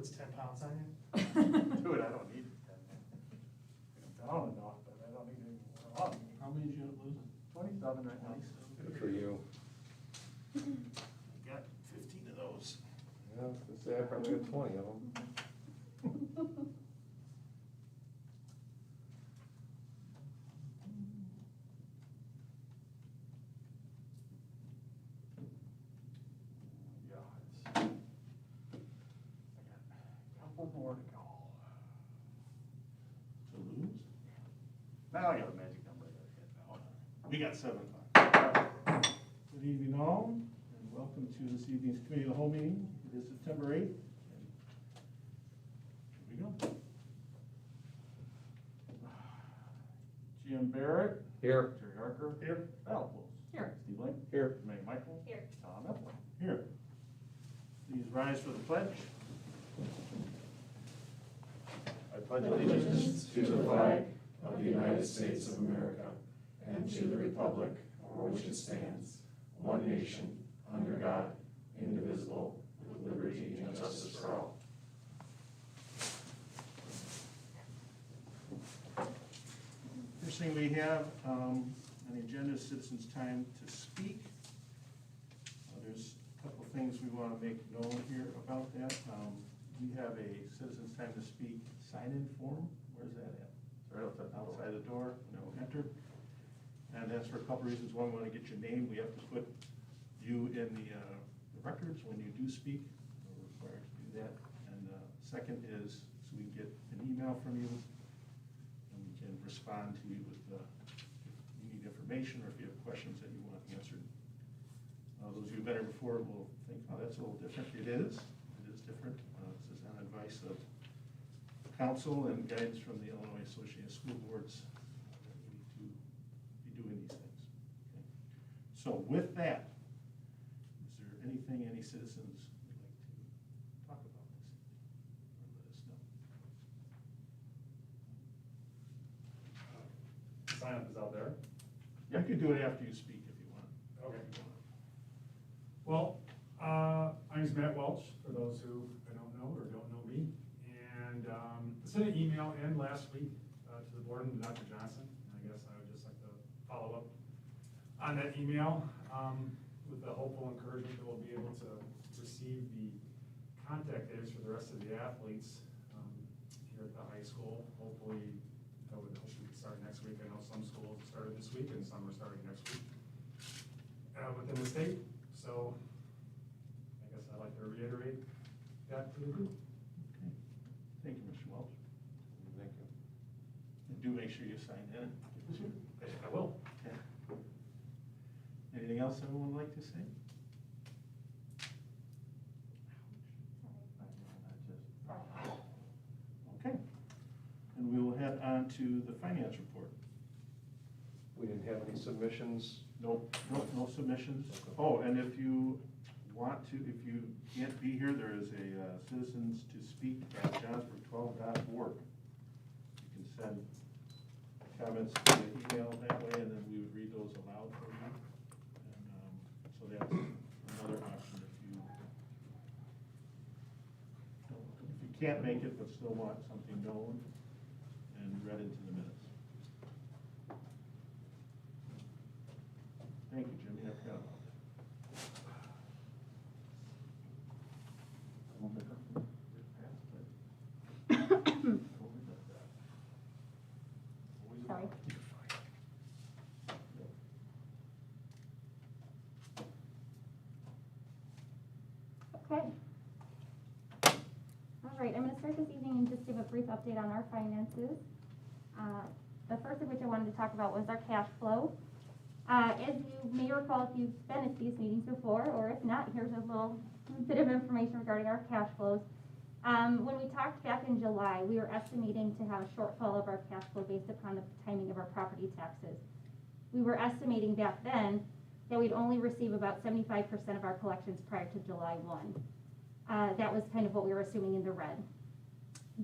puts 10 pounds on you? Dude, I don't need 10. I'm down enough, but I don't need any more up. How many did you end up losing? 27 right now. Good for you. I got 15 of those. Yeah, I was gonna say, I probably got 20 of them. Yeah, I got a couple more to go. To lose? Now I got a magic number I gotta hit now. We got 7 o'clock. Good evening all, and welcome to this evening's committee of the whole meeting. It is September 8th. And here we go. Jim Barrett. Here. Jerry Harker. Here. Al Close. Here. Steve Link. Here. May Michael. Here. Tom Epler. Here. Please rise for the pledge. I pledge Allegiance to the flag of the United States of America and to the republic for which it stands, one nation, under God, indivisible, with liberty and justice for all. First thing we have on the agenda is citizens' time to speak. There's a couple things we want to make known here about that. We have a citizens' time to speak sign-in form. Where's that at? It's right outside the door, enter. And that's for a couple reasons. One, we want to get your name. We have to put you in the records when you do speak. We're required to do that. And second is so we can get an email from you and we can respond to you with if you need information or if you have questions that you want answered. Those of you who've been here before will think, oh, that's a little different. It is different. This is on advice of council and guidance from the Illinois Association of School Boards that we need to be doing these things. Okay. So with that, is there anything any citizens would like to talk about this evening or let us know? Sign up is out there. You could do it after you speak if you want. Okay. Well, my name's Matt Welch, for those who I don't know or don't know me. And I sent an email in last week to the board and to Dr. Johnson. And I guess I would just like to follow up on that email with the hopeful encouragement that we'll be able to receive the contact dates for the rest of the athletes here at the high school. Hopefully, I would hope we could start next week. I know some schools started this week and some are starting next week within the state. So I guess I'd like to reiterate that to the group. Okay. Thank you, Mr. Welch. Thank you. And do make sure you sign in. I will. Okay. Anything else anyone would like to say? Okay. And we will head on to the finance report. We didn't have any submissions. Nope, no submissions. Oh, and if you want to, if you can't be here, there is a citizens to speak at Johnsburg12.org. You can send comments via email that way, and then we would read those aloud for you. And so that's another option if you can't make it but still want something known and read into the minutes. Thank you, Jimmy. I forgot about that. Sorry. Okay. All right, I'm going to start this evening and just give a brief update on our finances. The first of which I wanted to talk about was our cash flow. As you may recall, if you've been at these meetings before, or if not, here's a little bit of information regarding our cash flows. When we talked back in July, we were estimating to have a shortfall of our cash flow based upon the timing of our property taxes. We were estimating back then that we'd only receive about 75% of our collections prior to July 1. That was kind of what we were assuming in the red.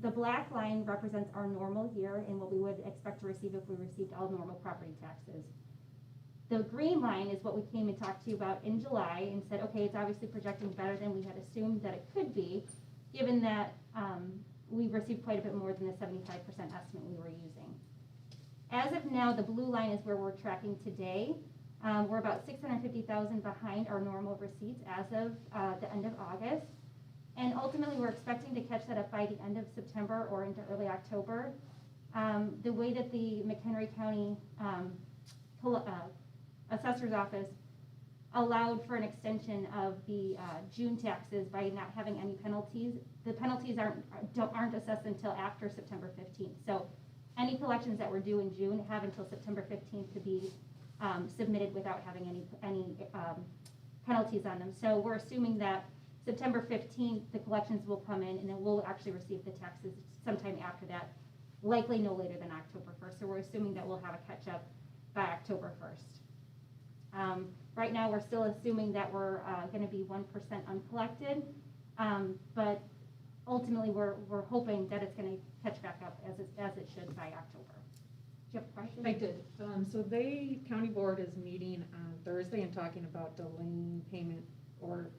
The black line represents our normal year and what we would expect to receive if we received all normal property taxes. The green line is what we came and talked to you about in July and said, okay, it's obviously projecting better than we had assumed that it could be. given that we received quite a bit more than the 75% estimate we were using. As of now, the blue line is where we're tracking today. We're about $650,000 behind our normal receipts as of the end of August. And ultimately, we're expecting to catch that up by the end of September or into early October. The way that the McHenry County Assessor's Office allowed for an extension of the June taxes by not having any penalties, the penalties aren't assessed until after September 15th. So any collections that were due in June have until September 15th to be submitted without having any penalties on them. So we're assuming that September 15th, the collections will come in, and then we'll actually receive the taxes sometime after that, likely no later than October 1st. So we're assuming that we'll have a catch-up by October 1st. Right now, we're still assuming that we're going to be 1% uncollected, but ultimately, we're hoping that it's going to catch back up as it should by October. Do you have a question? I did. So county board is meeting on Thursday and talking about delaying payment or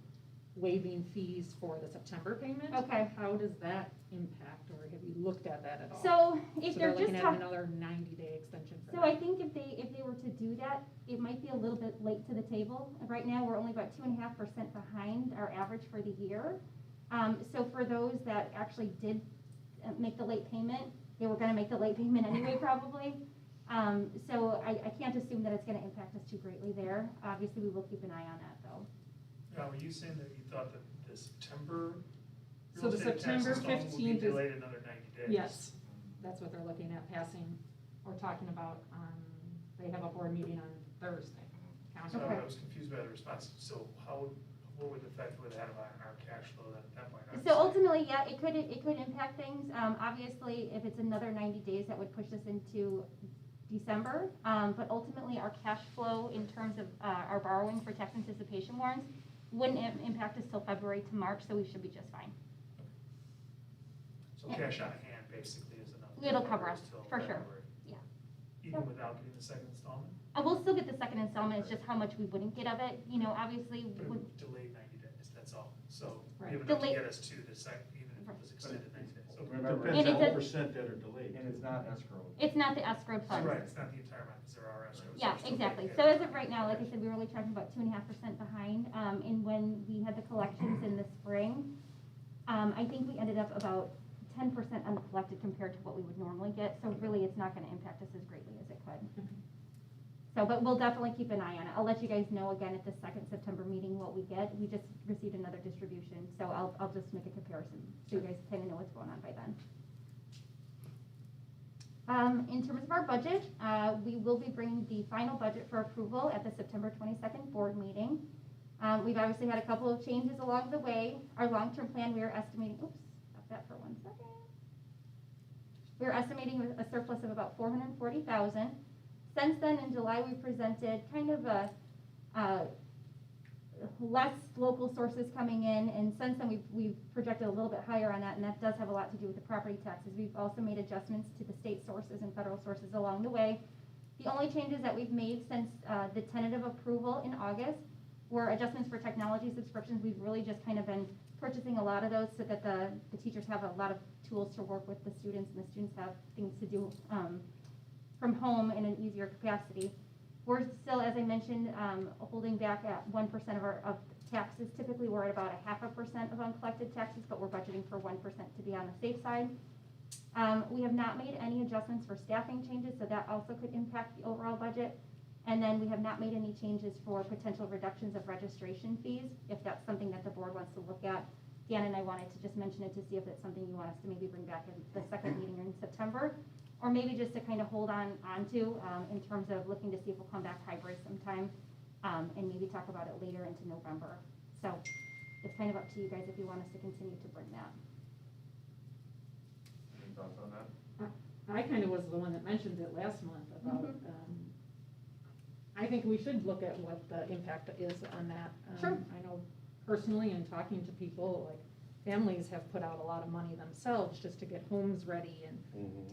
waiving fees for the September payment. Okay. How does that impact, or have you looked at that at all? So if So they're looking just at another 90-day extension for so that. I think if they were to do that, it might be a little bit late to the table. Right now, we're only about 2.5% behind our average for the year. So for those that actually did make the late payment, they were going to make the late payment anyway, probably. So I can't assume that it's going to impact us too greatly there. Obviously, we will keep an eye on that, though. Now, were you saying that you thought that the September So real the estate tax September installment would be 15th is- delayed another 90 days? Yes, that's what they're looking at passing or talking about on, they have a board meeting on Thursday. County So Okay. I was confused by the response. So what would the effect would have on our cash flow at that point? So ultimately, yeah, it could impact things. Obviously, if it's another 90 days, that would push us into December. But ultimately, our cash flow in terms of our borrowing for tax anticipation warrants wouldn't impact us till February to March, so we should be just fine. So cash on hand basically is enough. to It'll cover us, till for sure. February, Yeah. Even without getting the second installment? We'll still get the second installment. It's just how much we wouldn't get of it. You know, obviously, But it would- would delay 90 days, that's all. So Right. we have enough to Delay- get us to the second, even if it was extended 90 days. Okay. Remember, And Depends on it's what a- percent that are delayed. and it's not escrow. it's not the escrowed So funds. right, it's not the entire amount, because there are escrows. Yeah, We're still exactly. getting So paid. as of right now, like I said, we were only tracking about 2.5% behind. And when we had the collections in the spring, I think we ended up about 10% uncollected compared to what we would normally get. So really, it's not going to impact us as greatly as it could. So, but we'll definitely keep an eye on it. I'll let you guys know again at the second September meeting what we get. We just received another distribution, so I'll just make a comparison so you guys kind of know what's going on by then. In terms of our budget, we will be bringing the final budget for approval at the September 22nd board meeting. We've obviously had a couple of changes along the way. Our long-term plan, we are estimating, stop that for 1 second. We're estimating a surplus of about $440,000. Since then, in July, we presented kind of a less local sources coming in, and since then we've projected a little bit higher on that, and that does have a lot to do with the property taxes. We've also made adjustments to the state sources and federal sources along the way. The only changes that we've made since the tentative approval in August were adjustments for technology subscriptions. We've really just kind of been purchasing a lot of those so that the teachers have a lot of tools to work with the students, and the students have things to do from home in an easier capacity. We're still, as I mentioned, holding back at 1% of taxes. Typically, we're at about 0.5% of uncollected taxes, but we're budgeting for 1% to be on the safe side. We have not made any adjustments for staffing changes, so that also could impact the overall budget. And then we have not made any changes for potential reductions of registration fees, if that's something that the board wants to look at. Dan and I wanted to just mention it to see if it's something you want us to maybe bring back in the second meeting in September, or maybe just to kind of hold on to in terms of looking to see if we'll come back hybrid sometime, and maybe talk about it later into November. So it's kind of up to you guys if you want us to continue to bring that. Any thoughts on that? I kind of was the one that mentioned it last month about, I think we should look at what the impact is on that. Sure. I know personally, in talking to people, like, families have put out a lot of money themselves just to get homes ready and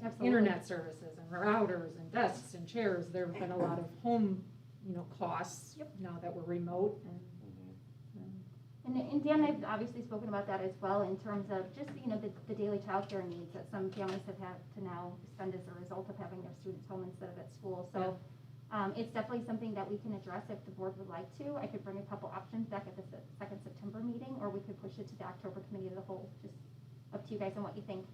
Absolutely. internet services and routers and desks and chairs. There have been a lot of home, costs Yep. now that we're remote and. And Dan and I've obviously spoken about that as well in terms of just, the daily childcare needs that some families have had to now spend as a result of having their students home instead of at school. So it's definitely something that we can address if the board would like to. I could bring a couple options back at the second September meeting, or we could push it to the October committee of the whole, just up to you guys and what you think.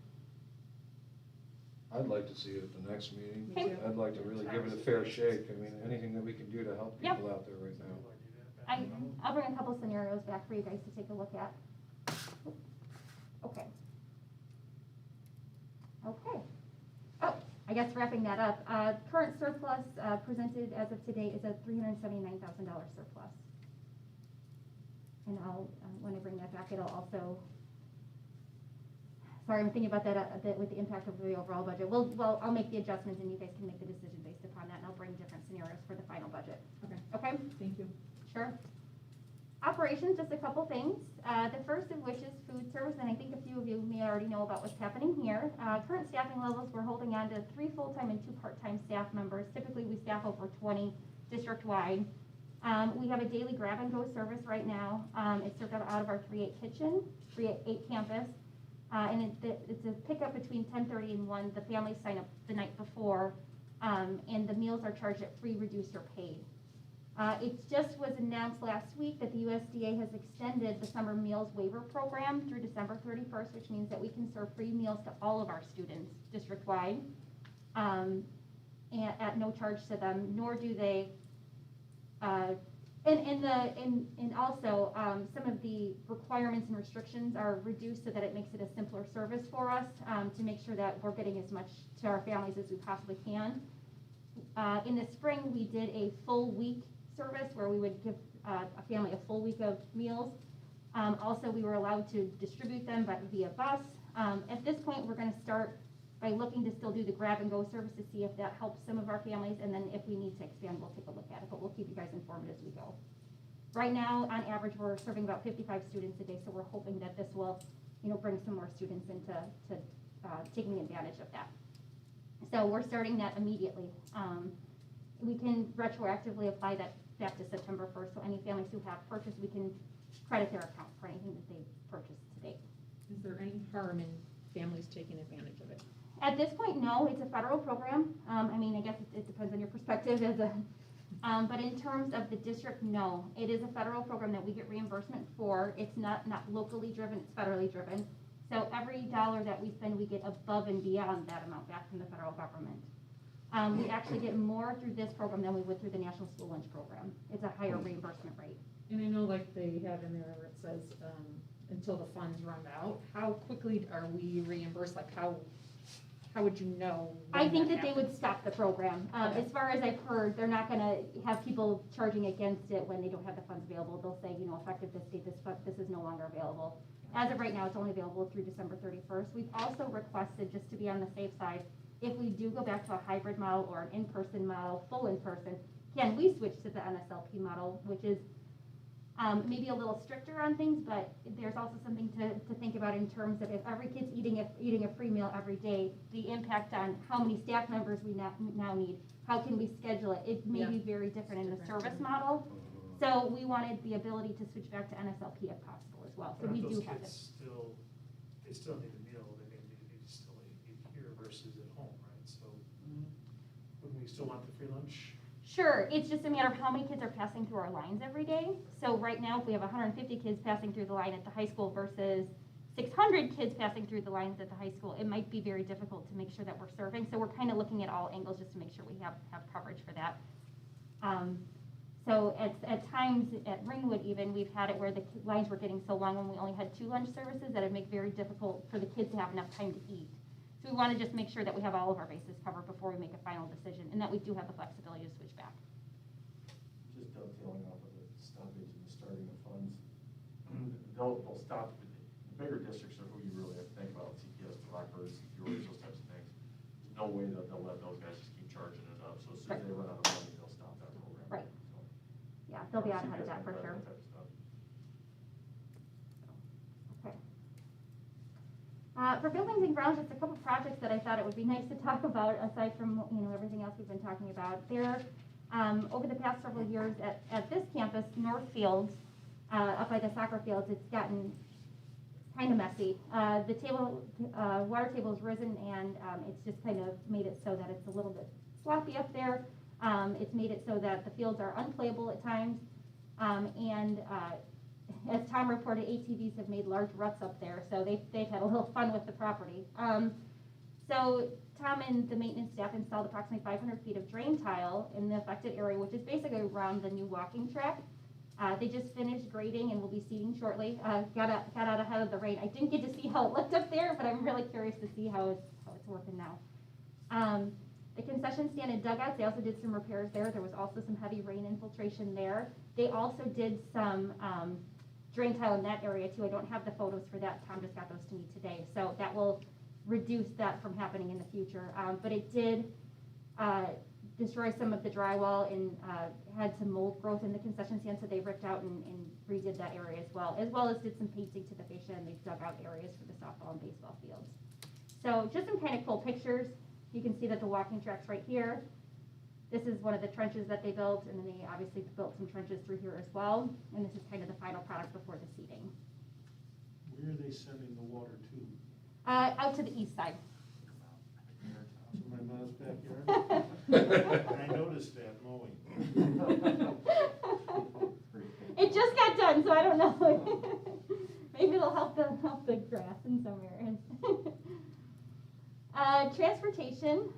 I'd like to see it at the next meeting. Me too. I'd like to really give it a fair shake. I mean, anything that we can do to help Yep. people out there right now. I'll bring a couple scenarios back for you guys to take a look at. Okay. Okay. Oh, I guess wrapping that up, current surplus, presented as of today is a $379,000 surplus. And when I bring that back, it'll also, sorry, I'm thinking about that a bit with the impact of the overall budget. Well, I'll make the adjustments and you guys can make the decision based upon that, and I'll bring different scenarios for the final budget. Okay, Okay? thank you. Sure. Operations, just a couple things. The first of which is food service, and I think a few of you may already know about what's happening here. Current staffing levels, we're holding on to 3 full-time and 2 part-time staff members. Typically, we staff over 20 district-wide. We have a daily grab-and-go service right now. It's served out of our 3-8 kitchen, 3-8 campus. And it's a pickup between 10:30 and 1. The families sign up the night before, and the meals are charged at free, reduced, or paid. It just was announced last week that the USDA has extended the summer meals waiver program through December 31st, which means that we can serve free meals to all of our students district-wide, and at no charge to them, nor do they, and also some of the requirements and restrictions are reduced so that it makes it a simpler service for us, to make sure that we're getting as much to our families as we possibly can. In the spring, we did a full week service where we would give a family a full week of meals. Also, we were allowed to distribute them but via bus. At this point, we're going to start by looking to still do the grab-and-go service to see if that helps some of our families, and then if we need to expand, we'll take a look at it, but we'll keep you guys informed as we go. Right now, on average, we're serving about 55 students a day, so we're hoping that this will, bring some more students into taking advantage of that. So we're starting that immediately. We can retroactively apply that back to September 1st, so any families who have purchased, we can credit their account for anything that they purchased to date. Is there any harm in families taking advantage of it? At this point, no, it's a federal program. I guess it depends on your perspective but in terms of the district, no. It is a federal program that we get reimbursement for. It's not locally driven, it's federally driven. So every dollar that we spend, we get above and beyond that amount back from the federal government. We actually get more through this program than we would through the National School Lunch Program. It's a higher reimbursement rate. And I know like they have in there where it says, until the funds run out, how quickly are we reimbursed? Like how would you know? I think that they would stop the program. Okay. As far as I've heard, they're not gonna have people charging against it when they don't have the funds available. They'll say, effective this date, this is no longer available. As of right now, it's only available through December 31st. We've also requested, just to be on the safe side, if we do go back to a hybrid model or an in-person model, full in-person, can we switch to the NSLP model, which is maybe a little stricter on things, but there's also something to think about in terms of if every kid's eating a free meal every day, the impact on how many staff members we now need, how can we schedule it? It may be very different in the service model. So we wanted the ability to switch back to NSLP if possible as well. So we do have it. They still need a meal, they still eat here versus at home, right? So wouldn't we still want the free lunch? Sure, it's just a matter of how many kids are passing through our lines every day. So right now, if we have 150 kids passing through the line at the high school versus 600 kids passing through the lines at the high school, it might be very difficult to make sure that we're serving. So we're kind of looking at all angles just to make sure we have coverage for that. So at times at Ringwood even, we've had it where the lines were getting so long when we only had 2 lunch services that it'd make very difficult for the kids to have enough time to eat. So we want to just make sure that we have all of our bases covered before we make a final decision, and that we do have the flexibility to switch back. Just dovetailing off of the stoppage and the starting of funds, they'll stop, the bigger districts are who you really have to think about, CPS, Rockford, CPOs, those types of things. There's no way that they'll let those guys just keep charging it up, so as soon as they run out of money, they'll stop that program. Right. So, Yeah, they'll be on ahead of that for CPS sure. that type of stuff. Okay. For buildings and grounds, just a couple projects that I thought it would be nice to talk about aside from everything else we've been talking about. There, over the past several years at this campus, Northfield, up by the soccer fields, it's gotten kind of messy. The water table's risen, and it's just kind of made it so that it's a little bit sloppy up there. It's made it so that the fields are unplayable at times, and as Tom reported, ATVs have made large ruts up there, so they've had a little fun with the property. So Tom and the maintenance staff installed approximately 500 feet of drain tile in the affected area, which is basically around the new walking track. They just finished grading and will be seeding shortly. Got out ahead of the rain. I didn't get to see how it looked up there, but I'm really curious to see how it's working now. The concession stand and dugouts, they also did some repairs there. There was also some heavy rain infiltration there. They also did some drain tile in that area too. I don't have the photos for that. Tom just got those to me today. So that will reduce that from happening in the future. But it did destroy some of the drywall and had some mold growth in the concession stand, so they ripped out and redid that area as well as did some painting to the fascia, and they dug out areas for the softball and baseball fields. So just some kind of cool pictures. You can see that the walking track's right here. This is one of the trenches that they built, and then they obviously built some trenches through here as well. And this is kind of the final product before the seeding. Where are they sending the water to? Out to the east side. To my mom's backyard? I noticed that mowing. It just got done, so I don't know. Maybe it'll help the grass in some areas. Transportation.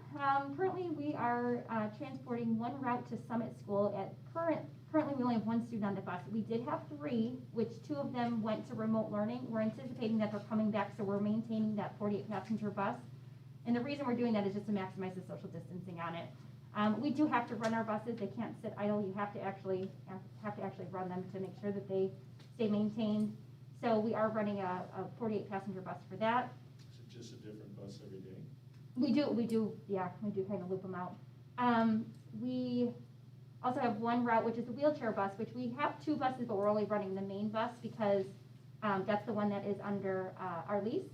Currently, we are transporting one route to Summit School. Currently, we only have one student on the bus. We did have 3, which 2 of them went to remote learning. We're anticipating that they're coming back, so we're maintaining that 48-passenger bus. And the reason we're doing that is just to maximize the social distancing on it. We do have to run our buses. They can't sit idle. You have to actually run them to make sure that they stay maintained. So we are running a 48-passenger bus for that. Is it just a different bus every day? We do kind of loop them out. We also have one route, which is the wheelchair bus, which we have 2 buses, but we're only running the main bus because that's the one that is under our lease.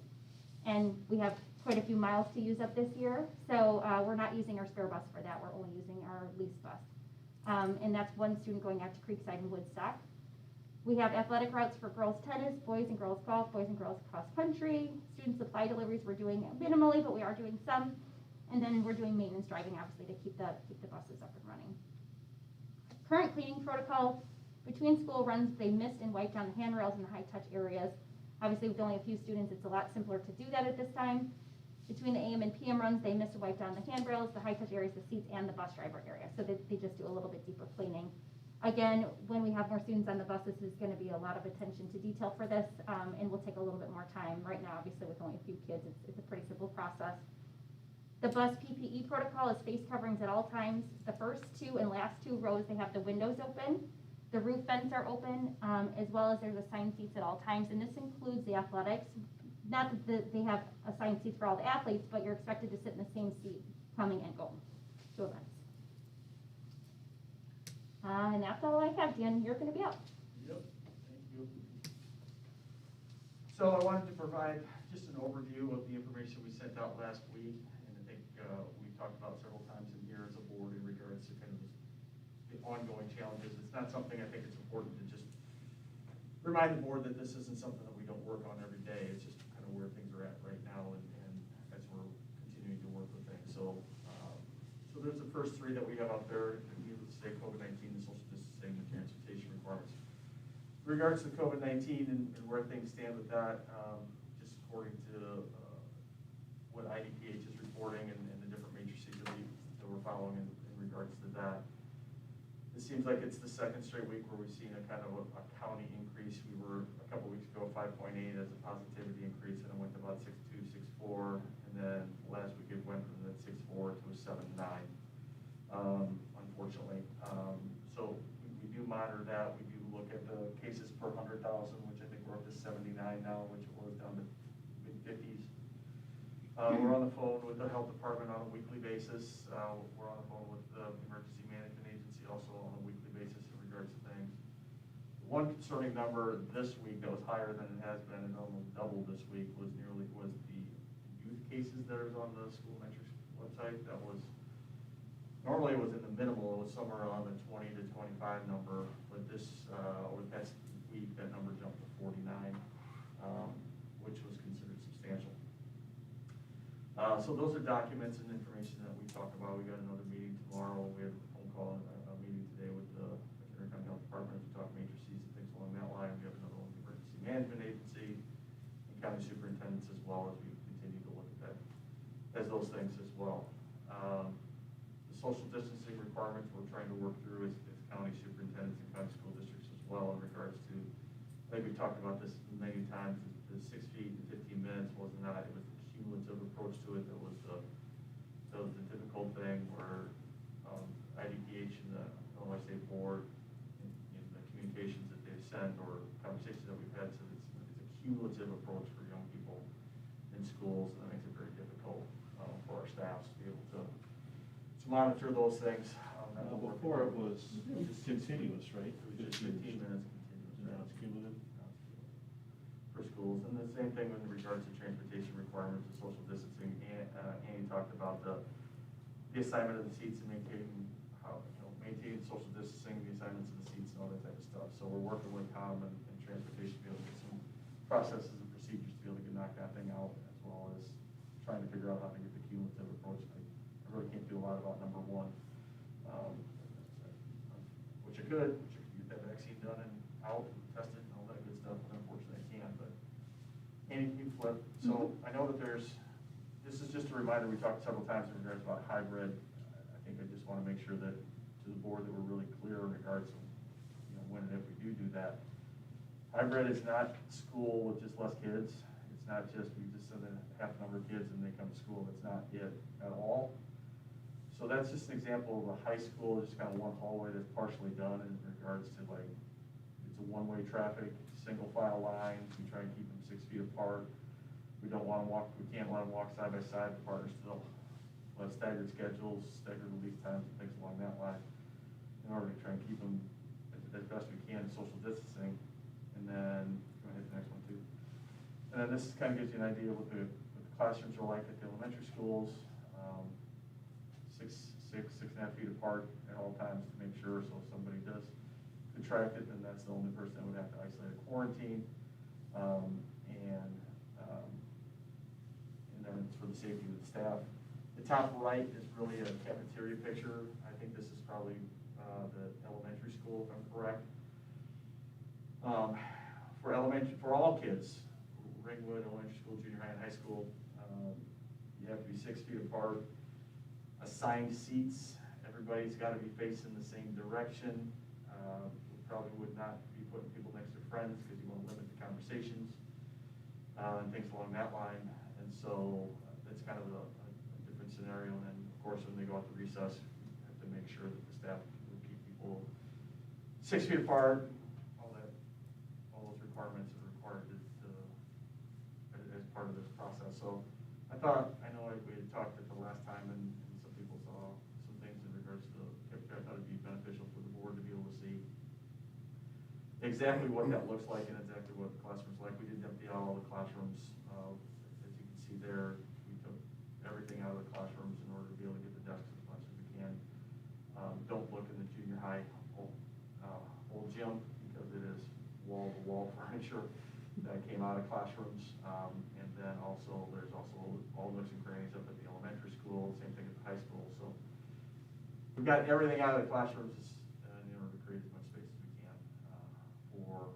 And we have quite a few miles to use up this year, so we're not using our spare bus for that. We're only using our lease bus. And that's one student going out to Creekside and Woodstock. We have athletic routes for girls tennis, boys and girls golf, boys and girls cross country. Student supply deliveries we're doing minimally, but we are doing some. And then we're doing maintenance driving, obviously, to keep the buses up and running. Current cleaning protocol: between school runs, they mist and wipe down the handrails in the high touch areas. Obviously, with only a few students, it's a lot simpler to do that at this time. Between the AM and PM runs, they mist and wipe down the handrails, the high touch areas, the seats, and the bus driver area. So they just do a little bit deeper cleaning. Again, when we have more students on the buses, there's going to be a lot of attention to detail for this, and will take a little bit more time. Right now, obviously, with only a few kids, it's a pretty simple process. The bus PPE protocol is face coverings at all times. The first 2 and last 2 rows, they have the windows open. The roof vents are open, as well as there's assigned seats at all times, and this includes the athletics. Not that they have assigned seats for all the athletes, but you're expected to sit in the same seat coming and going to events. And that's all I have. Dan, you're going to be up. Yep, thank you. So I wanted to provide just an overview of the information we sent out last week, and I think we talked about several times in here as a board in regards to kind of the ongoing challenges. It's not something I think it's important to just remind the board that this isn't something that we don't work on every day. It's just kind of where things are at right now, and as we're continuing to work with things. So there's the first 3 that we have out there. Needless to say, COVID-19, the social distancing, the transportation requirements. In regards to COVID-19 and where things stand with that, just according to what IDPH is reporting and the different matrices that we're following in regards to that, it seems like it's the 2nd straight week where we've seen a kind of a county increase. We were a couple weeks ago 5.8 as a positivity increase, and it went to about 6.2, 6.4, and then last week it went from that 6.4 to a 7.9. Unfortunately, so we do monitor that. We do look at the cases per 100,000, which I think we're up to 79 now, which it was down to mid-50s. We're on the phone with the health department on a weekly basis. We're on the phone with the emergency management agency also on a weekly basis in regards to things. One concerning number this week that was higher than it has been and almost doubled this week was the youth cases that are on the school metrics website. That was normally it was in the minimal. It was somewhere around the 20 to 25 number, but this over the past week, that number jumped to 49, which was considered substantial. So those are documents and information that we talked about. We got another meeting tomorrow. We have a phone call, a meeting today with the McHenry County Health Department to talk matrices and things along that line. We have another one with the Emergency Management Agency and county superintendents as well, as we continue to look at that, as those things as well. The social distancing requirements we're trying to work through as county superintendents and county school districts as well in regards to, I think we talked about this many times, the 6 feet and 15 minutes was not, it was the cumulative approach to it that was the difficult thing where IDPH and the Illinois State Board in the communications that they send or conversations that we've had said it's a cumulative approach for young people in schools, and that makes it very difficult for our staffs to be able to monitor those things. Before it was just continuous, right? It was just 15 minutes continuous. Now it's cumulative. For schools, and the same thing in regards to transportation requirements and social distancing. Annie talked about the assignment of the seats and maintaining social distancing, the assignments of the seats and all that type of stuff. So we're working with COM and transportation to be able to get some processes and procedures to be able to knock that thing out, as well as trying to figure out how to get the cumulative approach. I really can't do a lot about number one, which I could get that vaccine done and out and tested and all that good stuff, but unfortunately I can't. But Annie, can you flip? So I know that this is just a reminder, we talked several times in regards about hybrid. I think I just want to make sure that to the board that we're really clear in regards to, when and if we do that. Hybrid is not school with just less kids. It's not just, we just send a half number of kids and they come to school. That's not it at all. So that's just an example of a high school, just kind of one hallway that's partially done in regards to it's a one-way traffic, single file lines. We try and keep them 6 feet apart. We don't want them we can't let them walk side by side. The partners still let staggered schedules, staggered release times, and things along that line in order to try and keep them as best we can social distancing. And then, go ahead to the next one too. And then this kind of gives you an idea of what the classrooms are like at the elementary schools. 6.5 feet apart at all times to make sure, so if somebody does contract it, then that's the only person that would have to isolate or quarantine. And then it's for the safety of the staff. The top right is really a cafeteria picture. I think this is probably the elementary school, if I'm correct. For all kids, Ringwood, elementary school, junior high, and high school, you have to be 6 feet apart. Assigned seats, everybody's got to be facing the same direction. We probably would not be putting people next to friends because you want to limit the conversations and things along that line. And so that's kind of a different scenario. And then, of course, when they go out to recess, you have to make sure that the staff will keep people 6 feet apart. All those requirements are required as part of this process. So I know we had talked at the last time, and some people saw some things in regards to I thought it'd be beneficial for the board to be able to see exactly what that looks like and exactly what the classrooms like. We didn't empty out all the classrooms. As you can see there, we took everything out of the classrooms in order to be able to get the desks as much as we can. Don't look in the junior high old gym because it is wall-to-wall furniture that came out of classrooms. And then also, there's also all nooks and crannies up at the elementary school, same thing at the high school. So we've got everything out of the classrooms in order to create as much space as we can for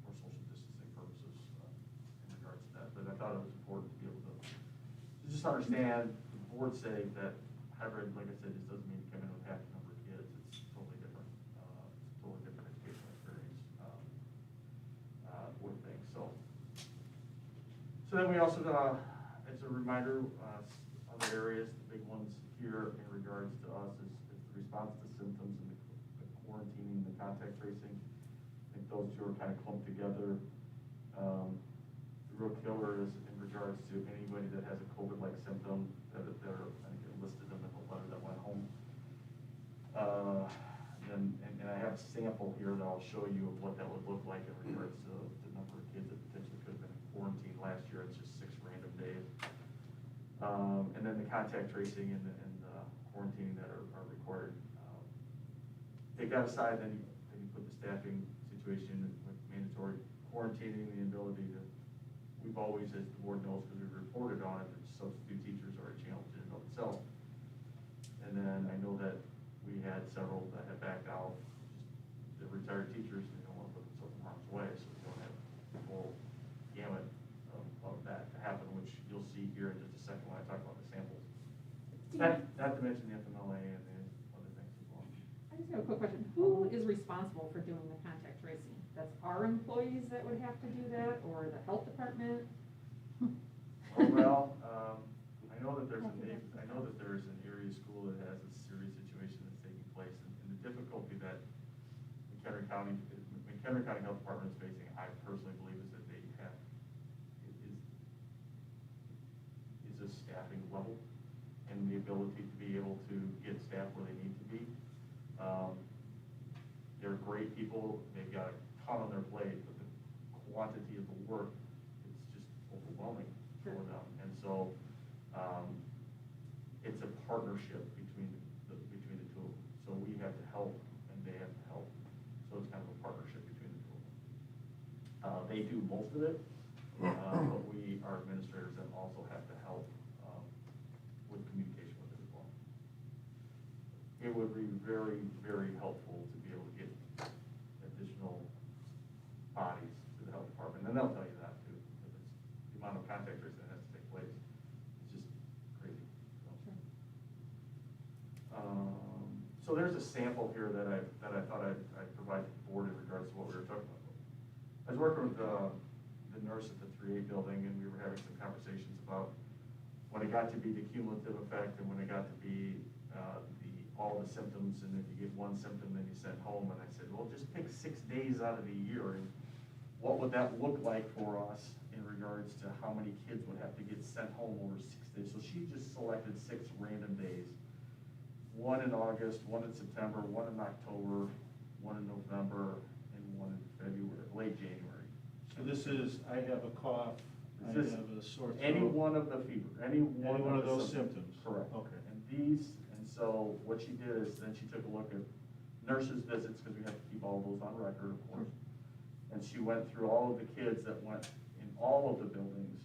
social distancing purposes in regards to that. But I thought it was important to be able to just understand the board's sake that hybrid, like I said, just doesn't mean you come in with half the number of kids. It's totally different. It's a totally different educational experience with things. So then we also, as a reminder, other areas, the big ones here in regards to us is the response to symptoms and the quarantining, the contact tracing. I think those two are kind of clumped together. The real killer is in regards to anybody that has a COVID-like symptom that they're, I think, listed them in the letter that went home. And I have a sample here that I'll show you of what that would look like in regards to the number of kids that potentially could have been in quarantine last year. It's just 6 random days. And then the contact tracing and the quarantining that are required. Take that aside, then you put the staffing situation with mandatory quarantining, the ability to, we've always, as the board knows, because we've reported on it, that substitute teachers are a challenge in and of itself. And then I know that we had several that had backed out, the retired teachers, they don't want to put themselves in harm's way, so we don't have the full gamut of that to happen, which you'll see here in just a second when I talk about the samples. Not to mention the FMLA and the other things as well. I just have a quick question. Who is responsible for doing the contact tracing? That's our employees that would have to do that, or the health department? Well, I know that there's an area school that has a serious situation that's taking place, and the difficulty that McHenry County Health Department is facing, I personally believe, is that they have, is a staffing level and the ability to be able to get staff where they need to be. They're great people, they've got a ton on their plate, but the quantity of the work, it's just overwhelming for them. And so, it's a partnership between the two of them. So we have to help and they have to help. So it's kind of a partnership between the two of them. They do most of it, but we, our administrators, then also have to help with communication with it as well. It would be very, very helpful to be able to get additional bodies to the health department, and they'll tell you that too, because it's the amount of contact tracing that has to take place. It's just crazy. So there's a sample here that I thought I'd provide to the board in regards to what we were talking about. I was working with the nurse at the 3A building, and we were having some conversations about when it got to be the cumulative effect, and when it got to be all the symptoms, and if you get one symptom, then you send home. And I said, well, just pick 6 days out of the year, and what would that look like for us in regards to how many kids would have to get sent home over 6 days? So she just selected 6 random days. One in August, one in September, one in October, one in November, and one in February, late January. So this is, I have a cough, I have a sore throat. Any one of the fever, any one of of the those symptoms. Correct. Okay. And so what she did is then she took a look at nurses' visits, because we have to keep all those on record, of course. And she went through all of the kids that went in all of the buildings,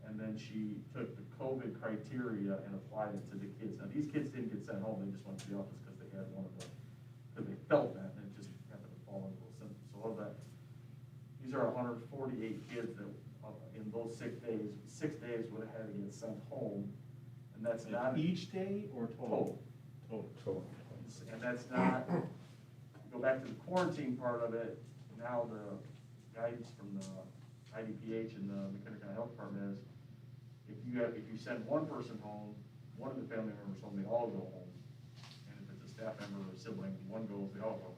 and then she took the COVID criteria and applied it to the kids. Now, these kids didn't get sent home, they just went to the office because they had one of the, because they felt that, and it just happened to fall into those symptoms. So of that, these are 148 kids that, in those 6 days, 6 days would have had to get sent home, and that's not. Each day or total? Total. And that's not, go back to the quarantine part of it, now the guidance from the IDPH and the McHenry County Health Department is, if you send one person home, one of the family members home, they all go home. And if it's a staff member or a sibling, one goes, they all go.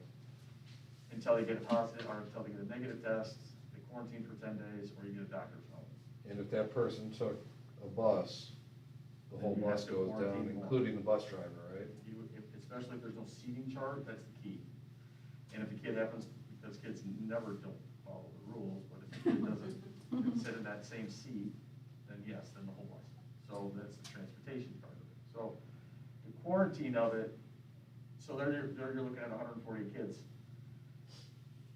Until they get a positive, or until they get a negative test, they quarantine for 10 days, or you get a doctor's note. And if that person took a bus, the whole Then you bus have to goes down, quarantine more. including the bus driver, right? Especially if there's no seating chart, that's the key. And if the kid happens, because kids never don't follow the rules, but if the kid doesn't sit in that same seat, then yes, then the whole bus. So that's the transportation part of it. So the quarantine of it, so there you're looking at 140 kids.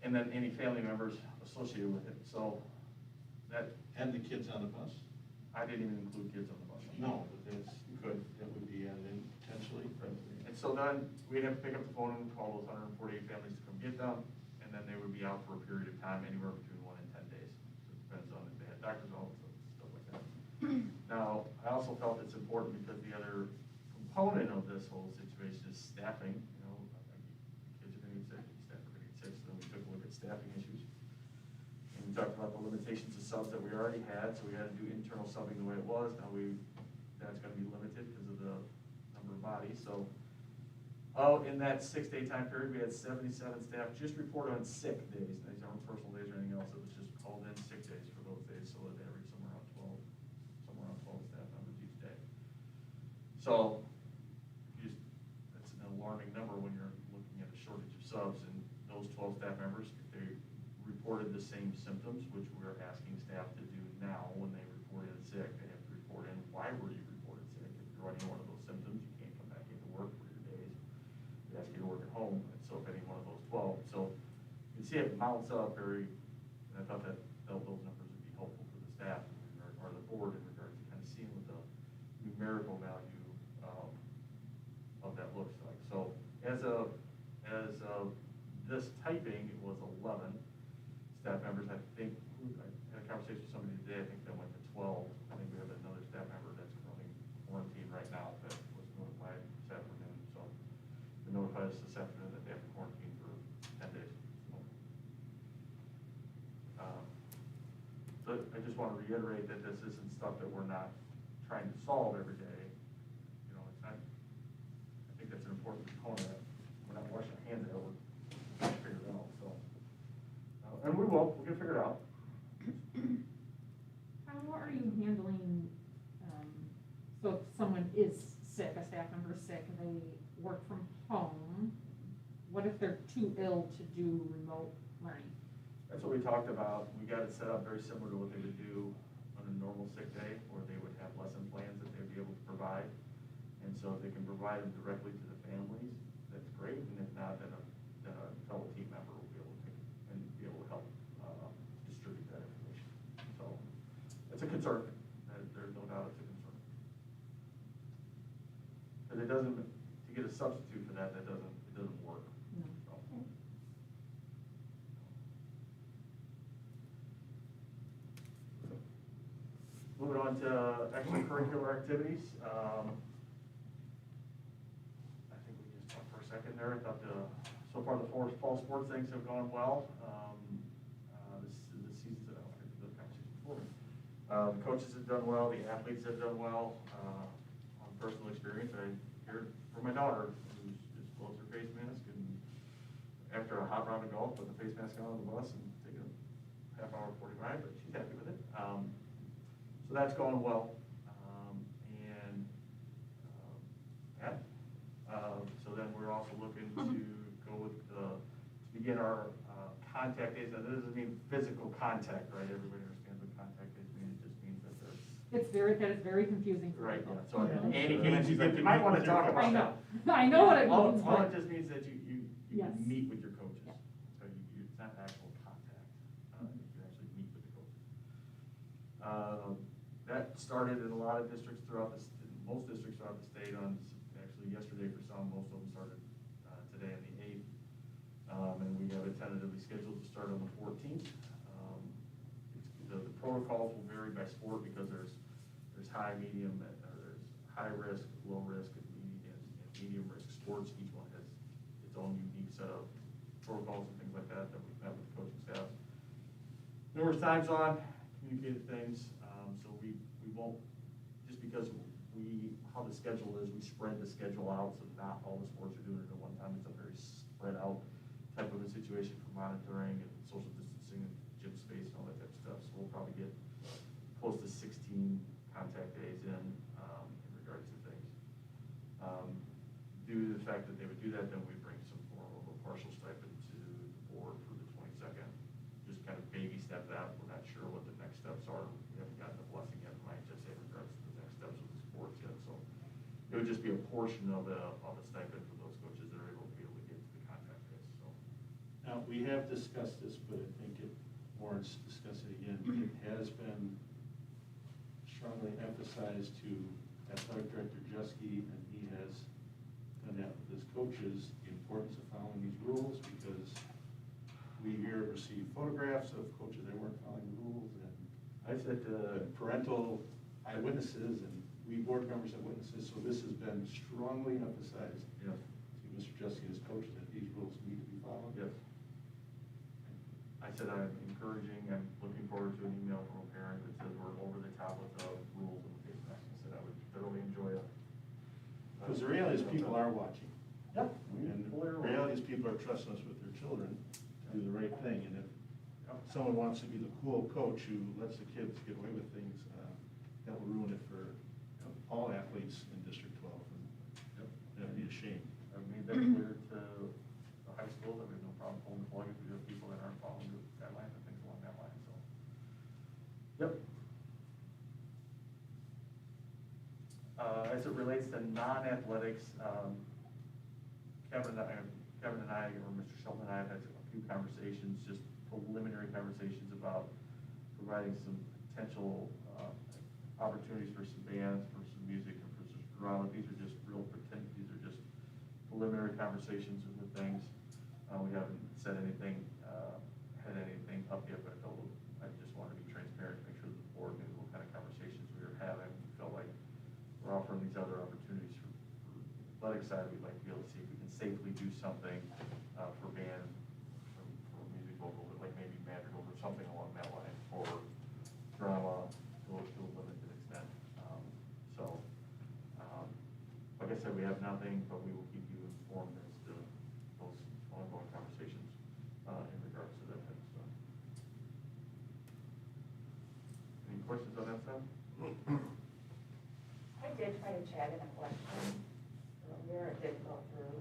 And then any family members associated with it. So that. And the kids on the bus? I didn't even include kids on the bus. No, but that's, You could. that would be added potentially. And so then we'd have to pick up the phone and call those 148 families to come get them, and then they would be out for a period of time, anywhere between 1 and 10 days. So it depends on if they had doctor's office and stuff like that. Now, I also felt it's important because the other component of this whole situation is staffing. You know, kids are gonna get sick, staff are gonna get sick, so then we took a look at staffing issues. And we talked about the limitations of subs that we already had, so we had to do internal subbing the way it was. Now that's gonna be limited because of the number of bodies, so. In that 6-day time period, we had 77 staff just report on sick days. These aren't personal days or anything else. It was just called in sick days for those days, so that they average somewhere around 12 staff members each day. So, that's an alarming number when you're looking at a shortage of subs, and those 12 staff members, if they reported the same symptoms, which we're asking staff to do now when they report in sick, they have to report in why were you reported sick. If you're running one of those symptoms, you can't come back into work for your days. We ask you to work at home, and so if any one of those 12, so you see it mounts up very, and I thought that those numbers would be helpful for the staff or the board in regards to kind of seeing what the numerical value of that looks like. So as of this typing, it was 11 staff members. I think, I had a conversation with somebody today, I think that went to 12. I think we have another staff member that's running quarantine right now that was notified this afternoon. So they notified us this afternoon that they have to quarantine for 10 days. So I just want to reiterate that this isn't stuff that we're not trying to solve every day. You know, it's not, I think that's an important component. We're not washing our hands out, we're trying to figure it out, so. And we'll get it figured out. How are you handling, so if someone is sick, a staff member is sick, and they work from home, what if they're too ill to do remote learning? That's what we talked about. We got it set up very similar to what they would do on a normal sick day, where they would have lesson plans that they'd be able to provide. And so if they can provide them directly to the families, that's great. And if not, then a fellow team member will be able to take and be able to help distribute that information. So it's a concern. There's no doubt it's a concern. Because it doesn't, to get a substitute for that, it doesn't work. No. So. Moving on to extracurricular activities. I think we just talked for a second there. I thought so far the fall sports things have gone well. The season's the conversation before me. The coaches have done well. The athletes have done well. On personal experience, I heard from my daughter, who just blows her face mask, and after a hot round of golf, put the face mask on the bus and take a half hour 45, but she's happy with it. So that's going well. So then we're also looking to go with, to begin our contact days. Now, that doesn't mean physical contact, right? Everybody understands what contact days mean. It just means that there's. That is very confusing for Right, people. yeah. So Yeah. Annie came in, she's like, you might want to talk about I know, that. I know what it All means, it but, just means that you Yes. can meet with your coaches. Yeah. So it's not actual contact. You can actually meet with the coaches. That started in a lot of districts throughout most districts throughout the state on, actually yesterday for some, most of them started today on the 8th. And we have it tentatively scheduled to start on the 14th. The protocols will vary by sport because there's high, medium, or there's high risk, low risk, and medium risk sports. Each one has its own unique set of protocols and things like that we've met with the coaching staff numerous times on, communicated things. So we won't, just because how the schedule is, we spread the schedule out, so not all the sports are doing it at one time. It's a very spread out type of a situation for monitoring and social distancing and gym space and all that type of stuff. So we'll probably get close to 16 contact days in regards to things. Due to the fact that they would do that, then we bring some form of a partial stipend to the board for the 22nd. Just kind of baby step that. We're not sure what the next steps are. We haven't gotten the blessing yet from IHSA in regards to the next steps with the sports yet. So it would just be a portion of a stipend for those coaches that are able to get to the contact days. So Now, we have discussed this, but I think it warrants discussing again. It has been strongly emphasized to Athletic Director Jusky, and he has done that with his coaches, the importance of following these rules, because we here receive photographs of coaches that weren't following the rules, and I said parental eyewitnesses, and we board members have witnesses, so this has been strongly emphasized yes. to Mr. Jusky and his coaches that these rules need to be followed. Yes. I said I'm encouraging, I'm looking forward to an email from a parent that says we're over the top with the rules and the face mask. I said I would thoroughly enjoy it. Because the reality is people are watching. Yep. And the reality is people are trusting us with their children to do the right thing. And if someone wants to be the cool coach who lets the kids get away with things, that will ruin it for all athletes in District 12. And that'd be a shame. I've made that clear to the high school that we have no problem pulling the plug if we have people that aren't following the guidelines and things along that line, so. Yep. As it relates to non-athletics, Kevin and I, or Mr. Shelton and I have had a few few conversations, just preliminary conversations about providing some potential opportunities for some bands, for some music, and for some drama. These are just preliminary conversations with things. We haven't said anything, had anything up yet, but I just wanted to be transparent, make sure the board knew what kind of conversations we were having. We felt like we're offering these other opportunities for athletic side. We'd like to be able to see if we can safely do something for band, for music vocal, like maybe madrigals or something along that line, or drama to a limited extent. Like I said, we have nothing, but we will keep you informed as to those ongoing conversations in regards to that type of stuff. Any questions on that stuff? I did try to chat in a question earlier, it didn't go through.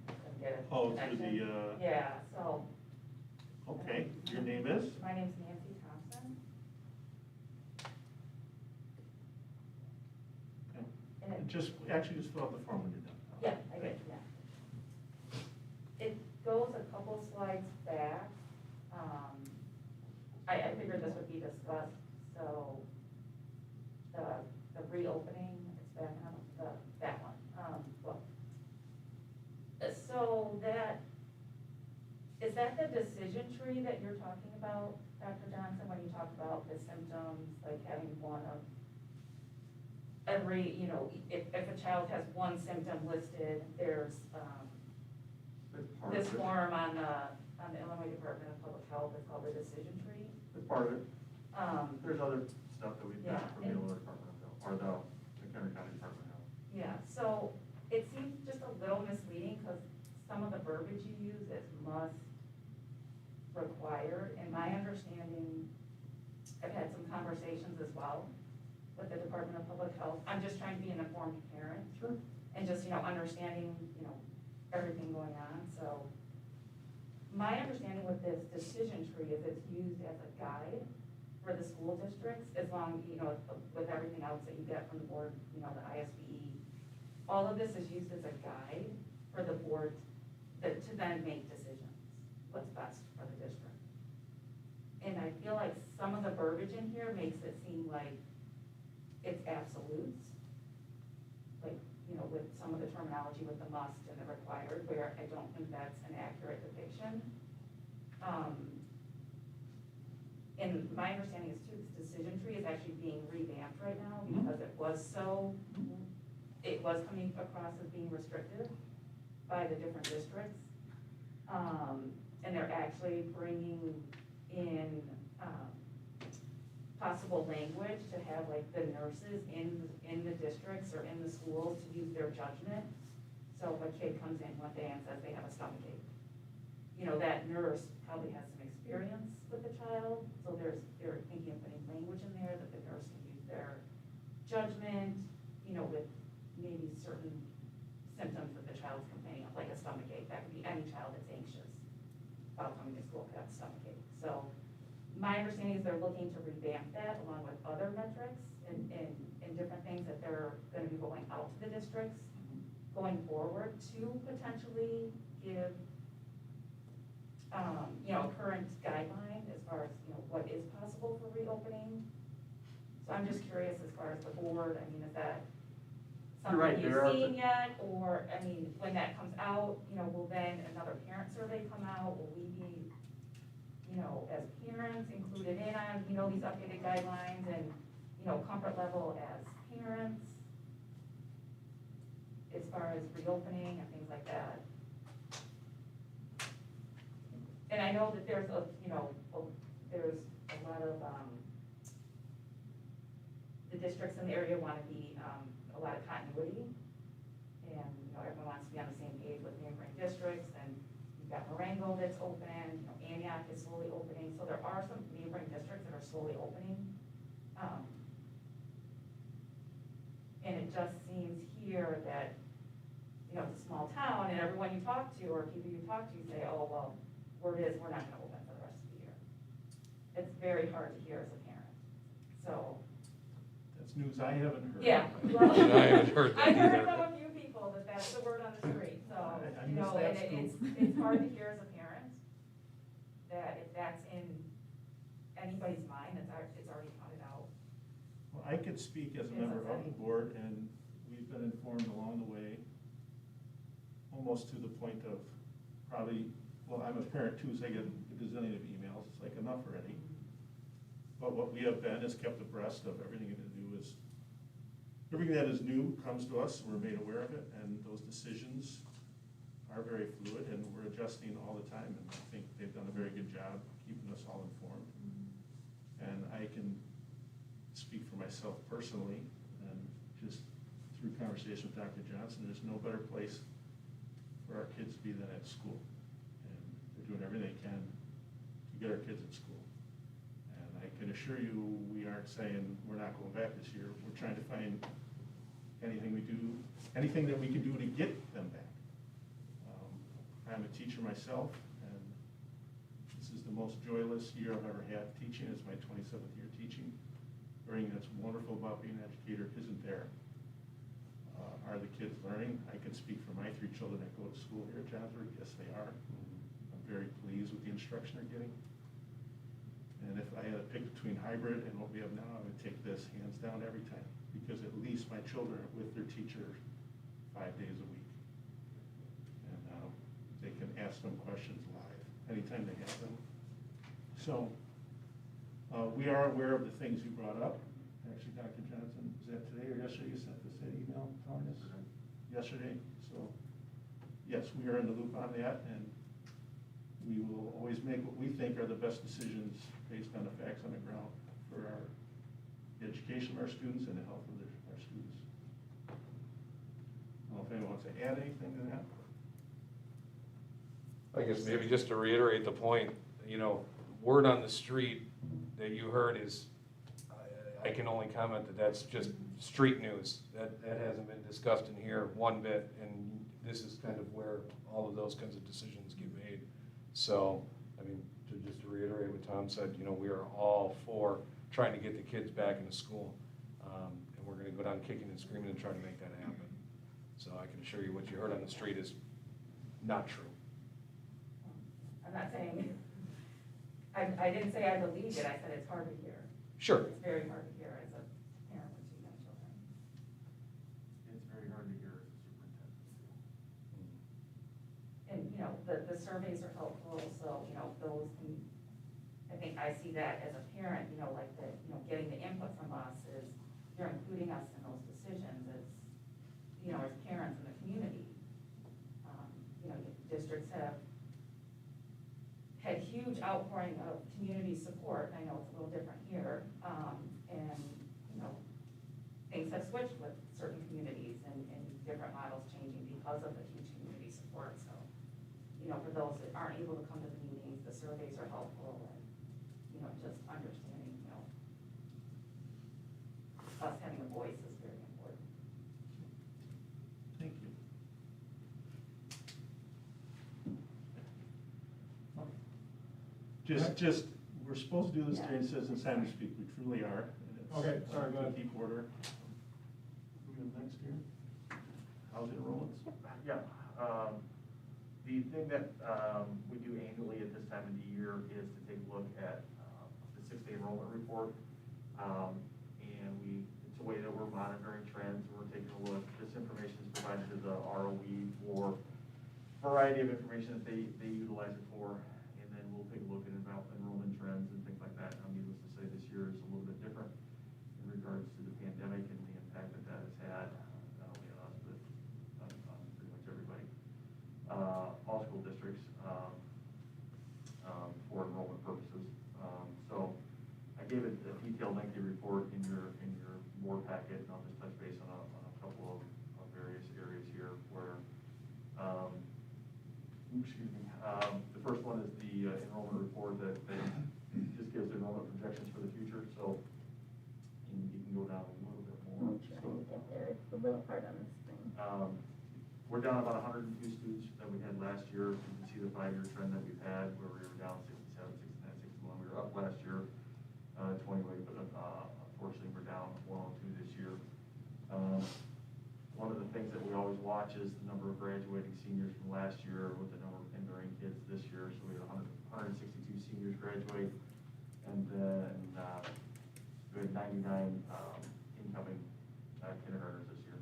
Couldn't get a Oh, through connection. the, Yeah, so. okay, your name is? My name's Nancy Thompson. Okay. And it, Just fill out the form when you're done. yeah, I did, yeah. It goes a couple slides back. I figured this would be discussed, so the reopening, it's back on that one. So is that the decision tree that you're talking about, Dr. Johnson, when you talk about the symptoms, like having one of every, if a child has one symptom listed, there's, this form on the Illinois Department of Public Health, it's called the decision tree. It's part of it. There's other stuff that we've done Yeah, from the Illinois Department of Health, or the McHenry County Department of Health. Yeah, so it seems just a little misleading because some of the verbiage you use is must, required. In my understanding, I've had some conversations as well with the Department of Public Health. I'm just trying to be an informed parent. Sure. And just, understanding, everything going on. So my understanding with this decision tree is it's used as a guide for the school districts, as long, with everything else that you get from the board, the ISBE. All of this is used as a guide for the board to then make decisions, what's best for the district. And I feel like some of the verbiage in here makes it seem like it's absolutes, like, with some of the terminology with the must and the required, where I don't think that's an accurate depiction. And my understanding is too, this decision tree is actually being revamped right now because it was coming across as being restrictive by the different districts. And they're actually bringing in possible language to have like the nurses in the districts or in the schools to use their judgment. So if a kid comes in one day and says they have a stomachache, that nurse probably has some experience with the child. So they're thinking of putting language in there that the nurse can use their judgment, with maybe certain symptoms that the child's complaining of, like a stomachache. That could be any child that's anxious about coming to school could have a stomachache. So my understanding is they're looking to revamp that along with other metrics and different things that they're going to be rolling out to the districts going forward to potentially give, current guideline as far as, what is possible for reopening. So I'm just curious as far as the board, is that You're right, something there are you've seen yet? Or, when that comes out, will then another parent survey come out? Will we be, as parents included in on, these updated guidelines and, comfort level as parents as far as reopening and things like that? And I know that there's there's a lot of, the districts in the area want to be, a lot of continuity. And, everyone wants to be on the same page with neighboring districts, and you've got Marengo that's open, Antioch is slowly opening, so there are some neighboring districts that are slowly opening. And it just seems here that, it's a small town, and everyone you talk to, or people you talk to, say, oh, well, word is, we're not gonna open for the rest of the year. It's very hard to hear as a parent, so. That's news I haven't heard. Yeah. I haven't heard that I've heard it either. from a few people, school that that's the word on the street, so, I you know, missed and that it's hard to hear as a parent, that if that's in anybody's mind, it's already counted out. Well, I could speak as a Yes, member of okay. the board, and we've been informed along the way, almost to the point of probably, well, I'm a parent too, so I get a gazillion of emails, it's like enough already. But what we have been is kept abreast of everything to do is, everything that is new comes to us, we're made aware of it, and those decisions are very fluid, and we're adjusting all the time, and I think they've done a very good job keeping us all informed. And I can speak for myself personally, and just through conversation with Dr. Johnson, there's no better place for our kids to be than at school. And they're doing everything they can to get our kids at school. And I can assure you, we aren't saying we're not going back this year. We're trying to find anything that we can do to get them back. I'm a teacher myself, and this is the most joyless year I've ever had teaching. It's my 27th year teaching. Everything that's wonderful about being an educator isn't there. Are the kids learning? I can speak for my 3 children that go to school here at Johnsburg. Yes, they are. I'm very pleased with the instruction they're getting. And if I had to pick between hybrid and what we have now, I would take this hands down every time, because at least my children are with their teacher 5 days a week. And they can ask them questions live anytime they have them. So we are aware of the things you brought up. Actually, Dr. Johnson, was that today or yesterday you sent us that email telling us? Yesterday. So yes, we are in the loop on that, and we will always make what we think are the best decisions based on the facts on the ground for the education of our students and the health of our students. I don't know if anyone wants to add anything to that. I guess maybe just to reiterate the point, you know, word on the street that you heard is, I can only comment that that's just street news. That hasn't been discussed in here one bit, and this is kind of where all of those kinds of decisions get made. So, I mean, just to reiterate what Tom said, you know, we are all for trying to get the kids back into school. And we're gonna go down kicking and screaming and try to make that happen. So I can assure you what you heard on the street is not true. I'm not saying, I didn't say I believe it, I said it's hard to hear. Sure. It's very hard to hear as a parent with 2 young children. It's very hard to hear as a superintendent. And, you know, the surveys are helpful, so, you know, those can, I think I see that as a parent, you know, like getting the input from us is, you're including us in those decisions, it's, you know, as parents in the community. You know, districts have had huge outpouring of community support. I know it's a little different here, and, you know, things have switched with certain communities and different models changing because of the huge community support. So, you know, for those that aren't able to come to the meetings, the surveys are helpful, and, you know, just understanding, you know, us having a voice is very important. Thank you. Just, we're supposed to do this during citizens' time to speak, we truly are. And it's, Okay, sorry, go ahead. to keep order. Moving next here. How's it rolling? Yeah, the thing that we do annually at this time of the year is to take a look at the 6-day enrollment report. And it's a way that we're monitoring trends, we're taking a look. This information is provided to the ROE for a variety of information that they utilize it for. And then we'll take a look at enrollment trends and things like that. Now, needless to say, this year is a little bit different in regards to the pandemic and the impact that that has had, not only on us, but on pretty much everybody. All school districts, for enrollment purposes. So I gave it a detailed, lengthy report in your board packet, and I'll just touch base on a couple of various areas here where, excuse me, the first one is the enrollment report that just gives enrollment projections for the future. So you can go down a little bit more. I'm trying to get there, it's a little hard on this thing. We're down about 102 students that we had last year. You can see the 5-year trend that we've had, where we were down 67, 69, 61. We were up last year, 28, but unfortunately we're down 102 this year. One of the things that we always watches the number of graduating seniors from last year with the number of entering kids this year. So we had 162 seniors graduate, and then we had 99 incoming kindergartners this year.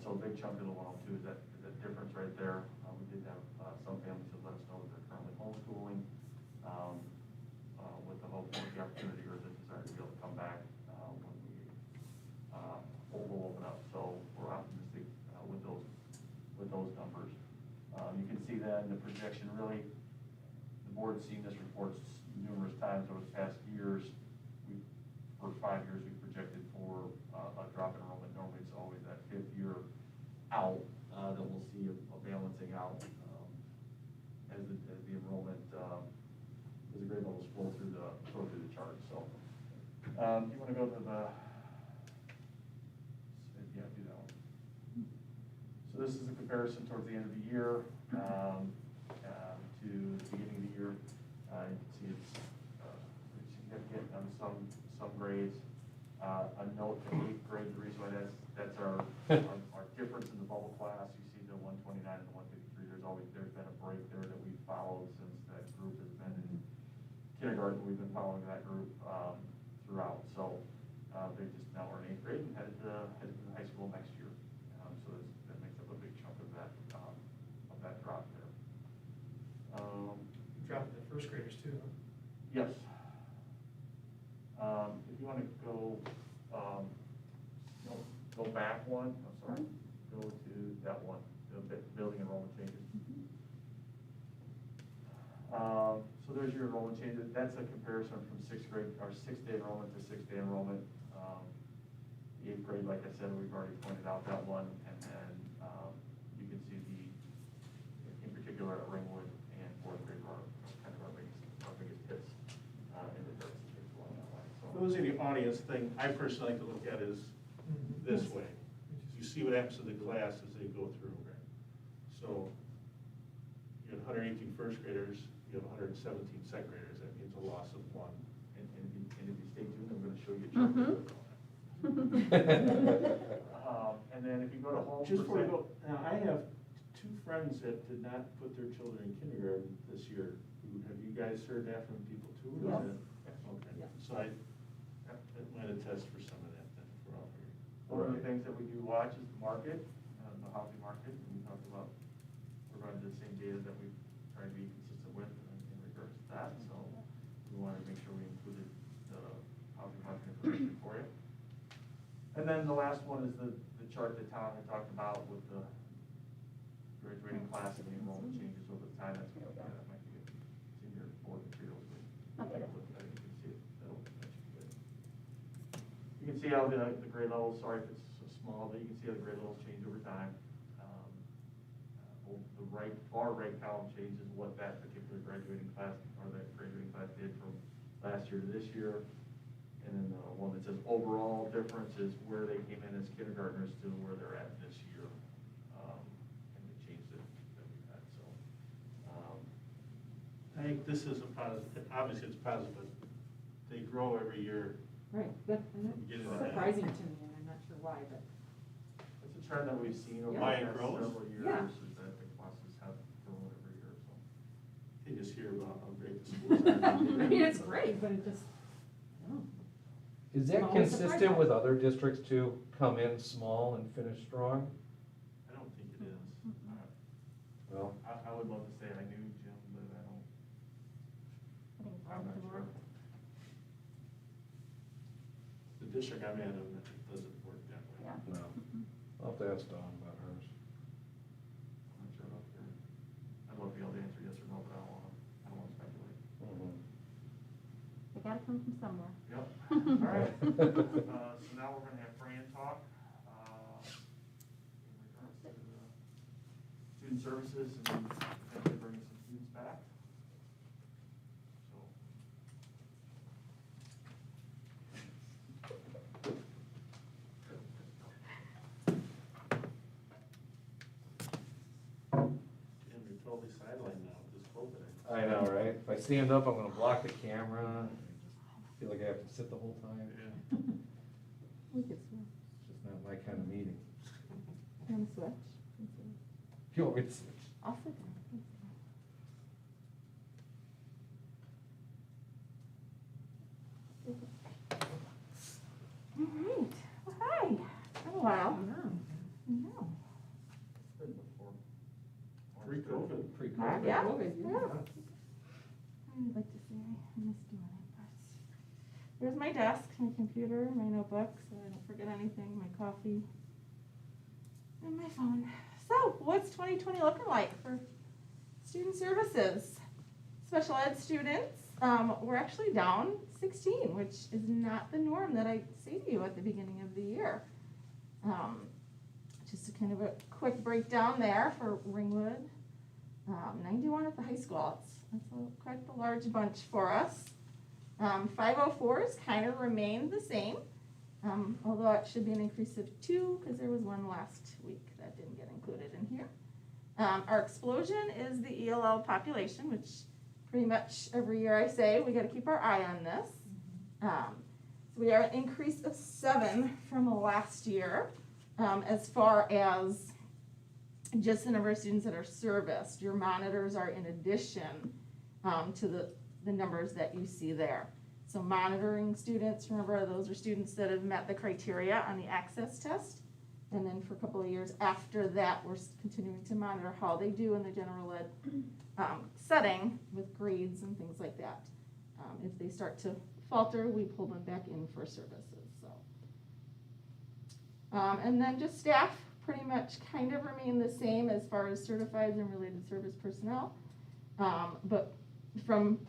So a big chunk of the 102 is that difference right there. We did have some families that let us know that they're currently homeschooling with the hope, with the opportunity or the desire to be able to come back when we'll open up. So we're optimistic with those numbers. You can see that in the projection. Really, the board's seen this report numerous times over the past years. For 5 years, we've projected for a drop in enrollment. Normally, it's always that 5th year out that we'll see a balancing out as the enrollment, as the grade levels flow through the chart. So, if you want to go to the, yeah, do that one. So this is a comparison towards the end of the year to the beginning of the year. You can see it's significant on some grades. A note to 8th grade, the reason why that's our difference in the bubble class. You see the 129 and the 153. There's been a break there that we've followed since that group has been in kindergarten. We've been following that group throughout. So they just now are in 8th grade and headed to high school next year. So that makes up a big chunk of that drop there. Dropping the first graders too, huh? Yes. If you want to go back one, I'm sorry, go to that one, the building enrollment changes. So there's your enrollment changes. That's a comparison from 6th grade, our 6th day enrollment to 6th day enrollment. The 8th grade, like I said, we've already pointed out that one, and then you can see in particular, Ringwood and 4th grade are kind of our biggest hits in the dirt along that line. So. For those in the audience, thing I personally like to look at is this way. You see what happens to the class as they go through. So you have 118 first graders, you have 117 second graders. That means a loss of 1. And if you stay tuned, I'm going to show you a chart. And then if you go to home. Just before we go, now I have 2 friends that did not put their children in kindergarten this year. Have you guys heard that from people too? Yes. Okay. Yeah. So I might attest for some of that then for all here. One of the things that we do watch is the market, the housing market, and we talked about providing the same data that we try to be consistent with in regards to that. So we wanted to make sure we included the housing market information for you. And then the last one is the chart that Tom had talked about with the graduating class and the enrollment changes over the time. That's what that might be in your board materials. Okay. You can see it. That should be good. You can see how the grade levels, sorry if it's so small, but you can see how the grade levels change over time. The far right column changes what that particular graduating class or that graduating class did from last year to this year. And then the one that says overall difference is where they came in as kindergartners to where they're at this year. And the change that we've had. So I think this is a positive. Obviously, it's positive, but they grow every year. Right, and that's surprising to me, and I'm not sure why, but. it's a trend that we've seen over the Why it past grows? several years. Yeah. Is that the classes have grown every year. So They just hear about how great the schools are. I mean, it's great, but it just, I don't know. Is that I'm always consistent surprised. with other districts too? Come in small and finish strong? I don't think it is. Well, I would love to say I knew Jim, but I don't. I think it's I'm not tomorrow. sure. The district I'm in, it doesn't work that way. Yeah. no. I'll have to ask Dawn about hers. I'm not sure about that. I'd love to be able to answer yes or no, but I don't want to speculate. They gotta come from somewhere. Yep. All right. So now we're going to have Fran talk in regards to student services and potentially bringing some students back. So. And you're totally sidelined now with this COVID. I know, right? If I stand up, I'm gonna block the camera. I just feel like I have to sit the whole time. Yeah. We could swim. It's just not my kind of meeting. Yeah. want to switch? You want me to switch? I'll sit down. All right, well, hi, been a while. No. Pre-COVID. Pre-COVID. Yeah, COVID, yeah. I'd like to say I miss doing it, but there's my desk, my computer, my notebook, so I don't forget anything, my coffee, and my phone. So, what's 2020 looking like for student services? Special ed students, we're actually down 16, which is not the norm that I say to you at the beginning of the year. Just a kind of a quick breakdown there for Ringwood. 91 at the high school. That's quite the large bunch for us. 504s kind of remained the same, although it should be an increase of 2 because there was one last week that didn't get included in here. Our explosion is the ELL population, which pretty much every year I say we got to keep our eye on this. So we are an increase of 7 from last year as far as just the number of students that are serviced. Your monitors are in addition to the numbers that you see there. So monitoring students, remember those are students that have met the criteria on the access test. And then for a couple of years after that, we're continuing to monitor how they do in the general ed setting with grades and things like that. If they start to falter, we pull them back in for services. So, and then just staff pretty much kind of remain the same as far as certified and related service personnel. But from,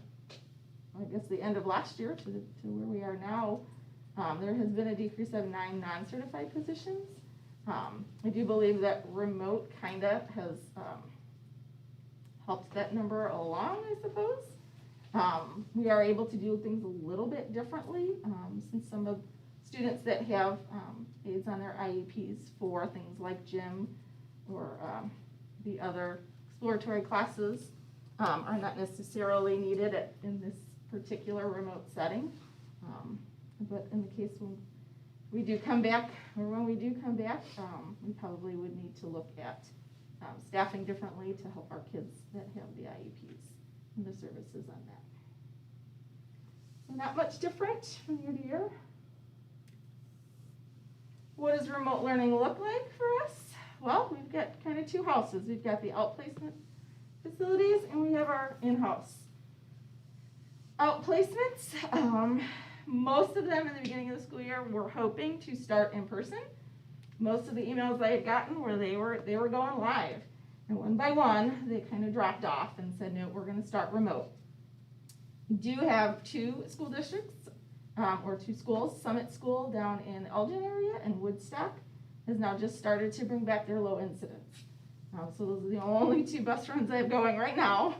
I guess, the end of last year to where we are now, there has been a decrease of 9 non-certified positions. I do believe that remote kind of has helped that number along, I suppose. We are able to do things a little bit differently since some of students that have aids on their IEPs for things like gym or the other exploratory classes are not necessarily needed in this particular remote setting. But in the case when we do come back, or when we do come back, we probably would need to look at staffing differently to help our kids that have the IEPs and the services on that. So not much different from year to year. What does remote learning look like for us? Well, we've got kind of 2 houses. We've got the outplacement facilities and we have our in-house. Outplacements, most of them in the beginning of the school year were hoping to start in person. Most of the emails I had gotten were they were going live. And one by one, they kind of dropped off and said, no, we're going to start remote. We do have 2 school districts, or 2 schools. Summit School down in the Elgin area and Woodstock has now just started to bring back their low incidence. So those are the only 2 bus runs I have going right now.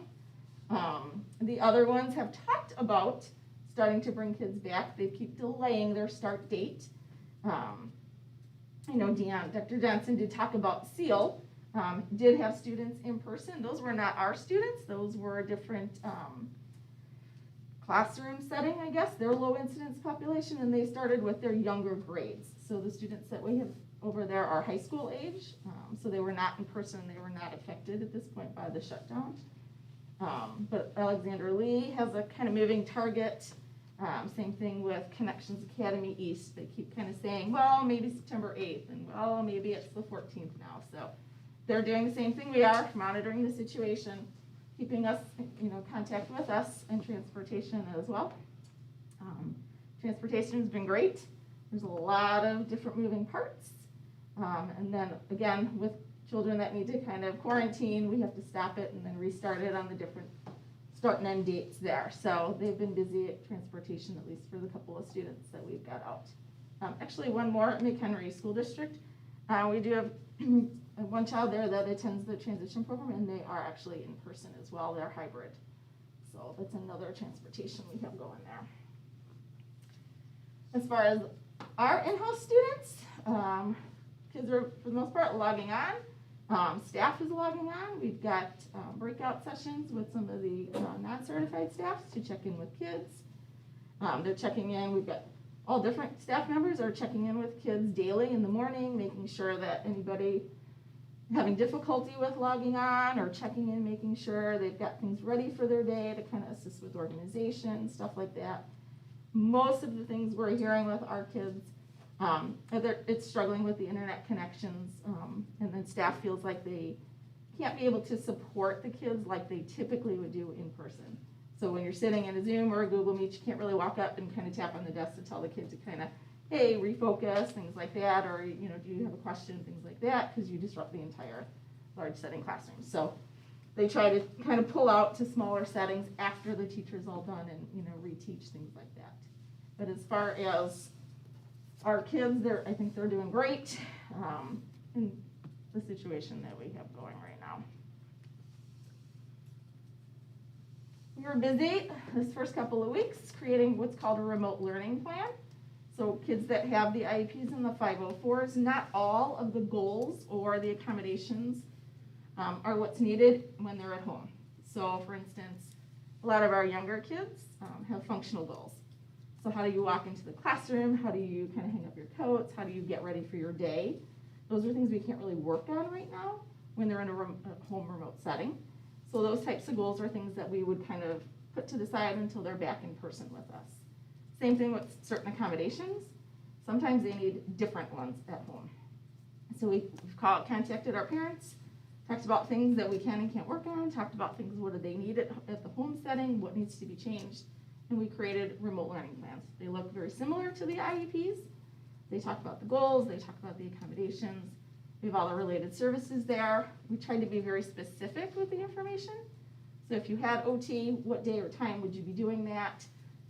The other ones have talked about starting to bring kids back. They keep delaying their start date. I know Dr. Johnson did talk about SEAL, did have students in person. Those were not our students. Those were a different classroom setting, I guess. Their low incidence population, and they started with their younger grades. So the students that we have over there are high school age, so they were not in person. They were not affected at this point by the shutdown. But Alexander Lee has a kind of moving target. Same thing with Connections Academy East. They keep kind of saying, well, maybe September 8th, and well, maybe it's the 14th now. So they're doing the same thing we are, monitoring the situation, keeping us, contact with us, and transportation as well. Transportation has been great. There's a lot of different moving parts. And then again, with children that need to kind of quarantine, we have to stop it and then restart it on the different start and end dates there. So they've been busy at transportation, at least for the couple of students that we've got out. Actually, one more at McHenry School District. We do have one child there that attends the transition program, and they are actually in person as well. They're hybrid. So that's another transportation we have going there. As far as our in-house students, kids are, for the most part, logging on. Staff is logging on. We've got breakout sessions with some of the non-certified staff to check in with kids. They're checking in. We've got all different staff members are checking in with kids daily in the morning, making sure that anybody having difficulty with logging on or checking in, making sure they've got things ready for their day to kind of assist with organization, stuff like that. Most of the things we're hearing with our kids, it's struggling with the internet connections, and then staff feels like they can't be able to support the kids like they typically would do in person. So when you're sitting in a Zoom or a Google Meet, you can't really walk up and kind of tap on the desk to tell the kid to kind of, hey, refocus, things like that, or, you know, do you have a question, things like that, because you disrupt the entire large setting classroom. So they try to kind of pull out to smaller settings after the teacher's all done and, you know, reteach, things like that. But as far as our kids, I think they're doing great in the situation that we have going right now. We were busy this first couple of weeks creating what's called a remote learning plan. So kids that have the IEPs and the 504s, not all of the goals or the accommodations are what's needed when they're at home. So for instance, a lot of our younger kids have functional goals. So how do you walk into the classroom? How do you kind of hang up your coats? How do you get ready for your day? Those are things we can't really work on right now when they're in a home remote setting. So those types of goals are things that we would kind of put to the side until they're back in person with us. Same thing with certain accommodations. Sometimes they need different ones at home. So we've contacted our parents, talked about things that we can and can't work on, talked about things, what do they need at the home setting, what needs to be changed, and we created remote learning plans. They look very similar to the IEPs. They talk about the goals, they talk about the accommodations. We have all the related services there. We tried to be very specific with the information. So if you had OT, what day or time would you be doing that,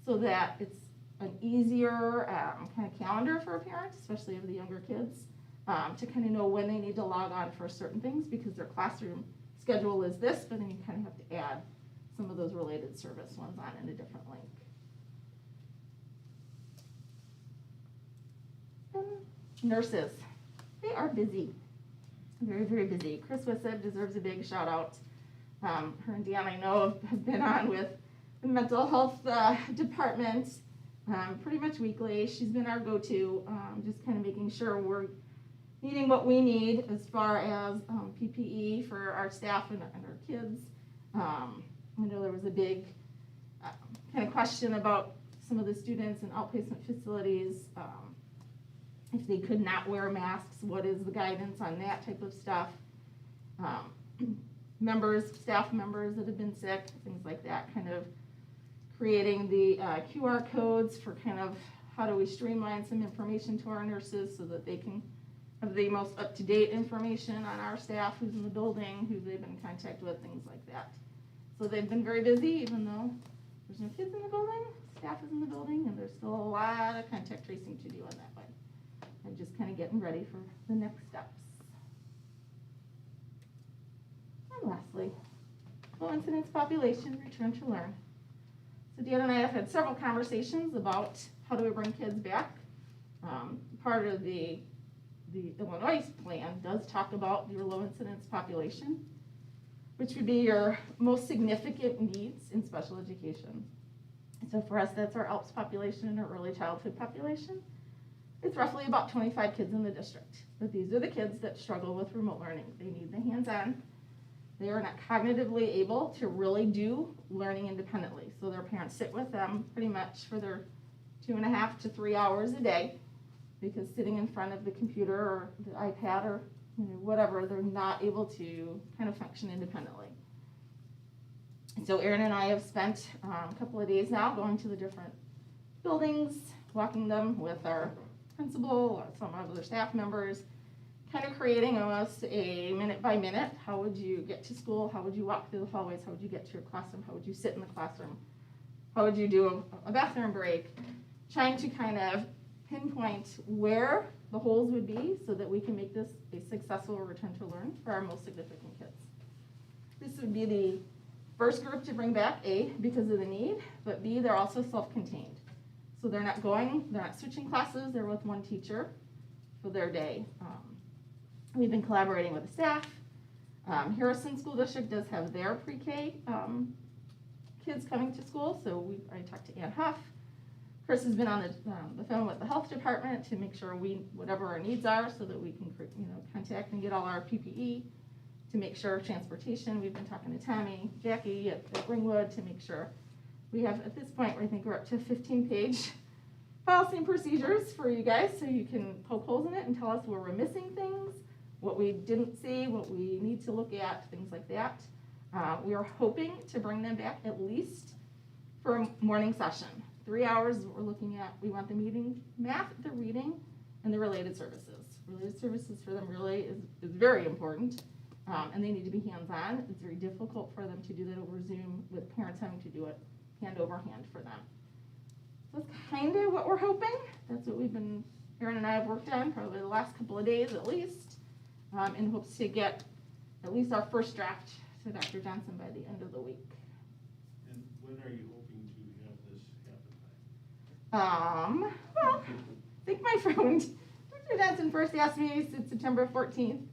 so that it's an easier kind of calendar for a parent, especially of the younger kids, to kind of know when they need to log on for certain things, because their classroom schedule is this, but then you kind of have to add some of those related service ones on in a different link. Nurses, they are busy, very, very busy. Chris Wissett deserves a big shout out. Her and Dan, I know, have been on with the mental health department pretty much weekly. She's been our go-to, just kind of making sure we're needing what we need as far as PPE for our staff and our kids. I know there was a big kind of question about some of the students in outplacement facilities. If they could not wear masks, what is the guidance on that type of stuff? Staff members that have been sick, things like that, kind of creating the QR codes for kind of how do we streamline some information to our nurses so that they can have the most up-to-date information on our staff, who's in the building, who they've been in contact with, things like that. So they've been very busy, even though there's no kids in the building, staff is in the building, and there's still a lot of contact tracing to do on that one. And just kind of getting ready for the next steps. And lastly, low incidence population, return to learn. So Dan and I have had several conversations about how do we bring kids back. Part of the Illinois plan does talk about your low incidence population, which would be your most significant needs in special education. So for us, that's our ALPS population, or early childhood population. It's roughly about 25 kids in the district, but these are the kids that struggle with remote learning. They need the hands-on. They are not cognitively able to really do learning independently. So their parents sit with them pretty much for their 2.5 to 3 hours a day, because sitting in front of the computer or the iPad or whatever, they're not able to kind of function independently. And so Erin and I have spent a couple of days now going to the different buildings, walking them with our principal or some other staff members, kind of creating almost a minute by minute. How would you get to school? How would you walk through the hallways? How would you get to your classroom? How would you sit in the classroom? How would you do a bathroom break? Trying to kind of pinpoint where the holes would be so that we can make this a successful return to learn for our most significant kids. This would be the first group to bring back, A, because of the need, but B, they're also self-contained. So they're not switching classes, they're with one teacher for their day. We've been collaborating with the staff. Harrison School District does have their pre-K kids coming to school, so I talked to Ann Huff, Chris has been on the phone with the health department to make sure whatever our needs are, so that we can, contact and get all our PPE, to make sure transportation. We've been talking to Tommy, Jackie at Ringwood to make sure we have, at this point, I think we're up to 15-page policy and procedures for you guys, so you can poke holes in it and tell us where we're missing things, what we didn't see, what we need to look at, things like that. We are hoping to bring them back at least for a morning session. 3 hours is what we're looking at. We want them eating math, the reading, and the related services. Related services for them really is very important, and they need to be hands-on. It's very difficult for them to do that over Zoom with parents having to do it hand over hand for them. So that's kind of what we're hoping. That's what Erin and I have worked on probably the last couple of days at least, in hopes to get at least our first draft to Dr. Johnson by the end of the week. And when are you hoping to have this happen by? Well, I think my friend, Dr. Johnson first asked me, he said September 14th.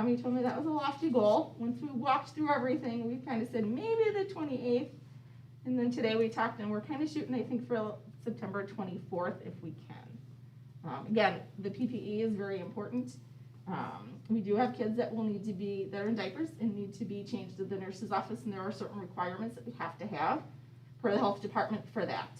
He told me that was a lofty goal. Once we walked through everything, we kind of said maybe the 28th. And then today we talked, and we're kind of shooting, I think, for September 24th if we can. Again, the PPE is very important. We do have kids that are in diapers and need to be changed to the nurse's office, and there are certain requirements that we have to have for the health department for that.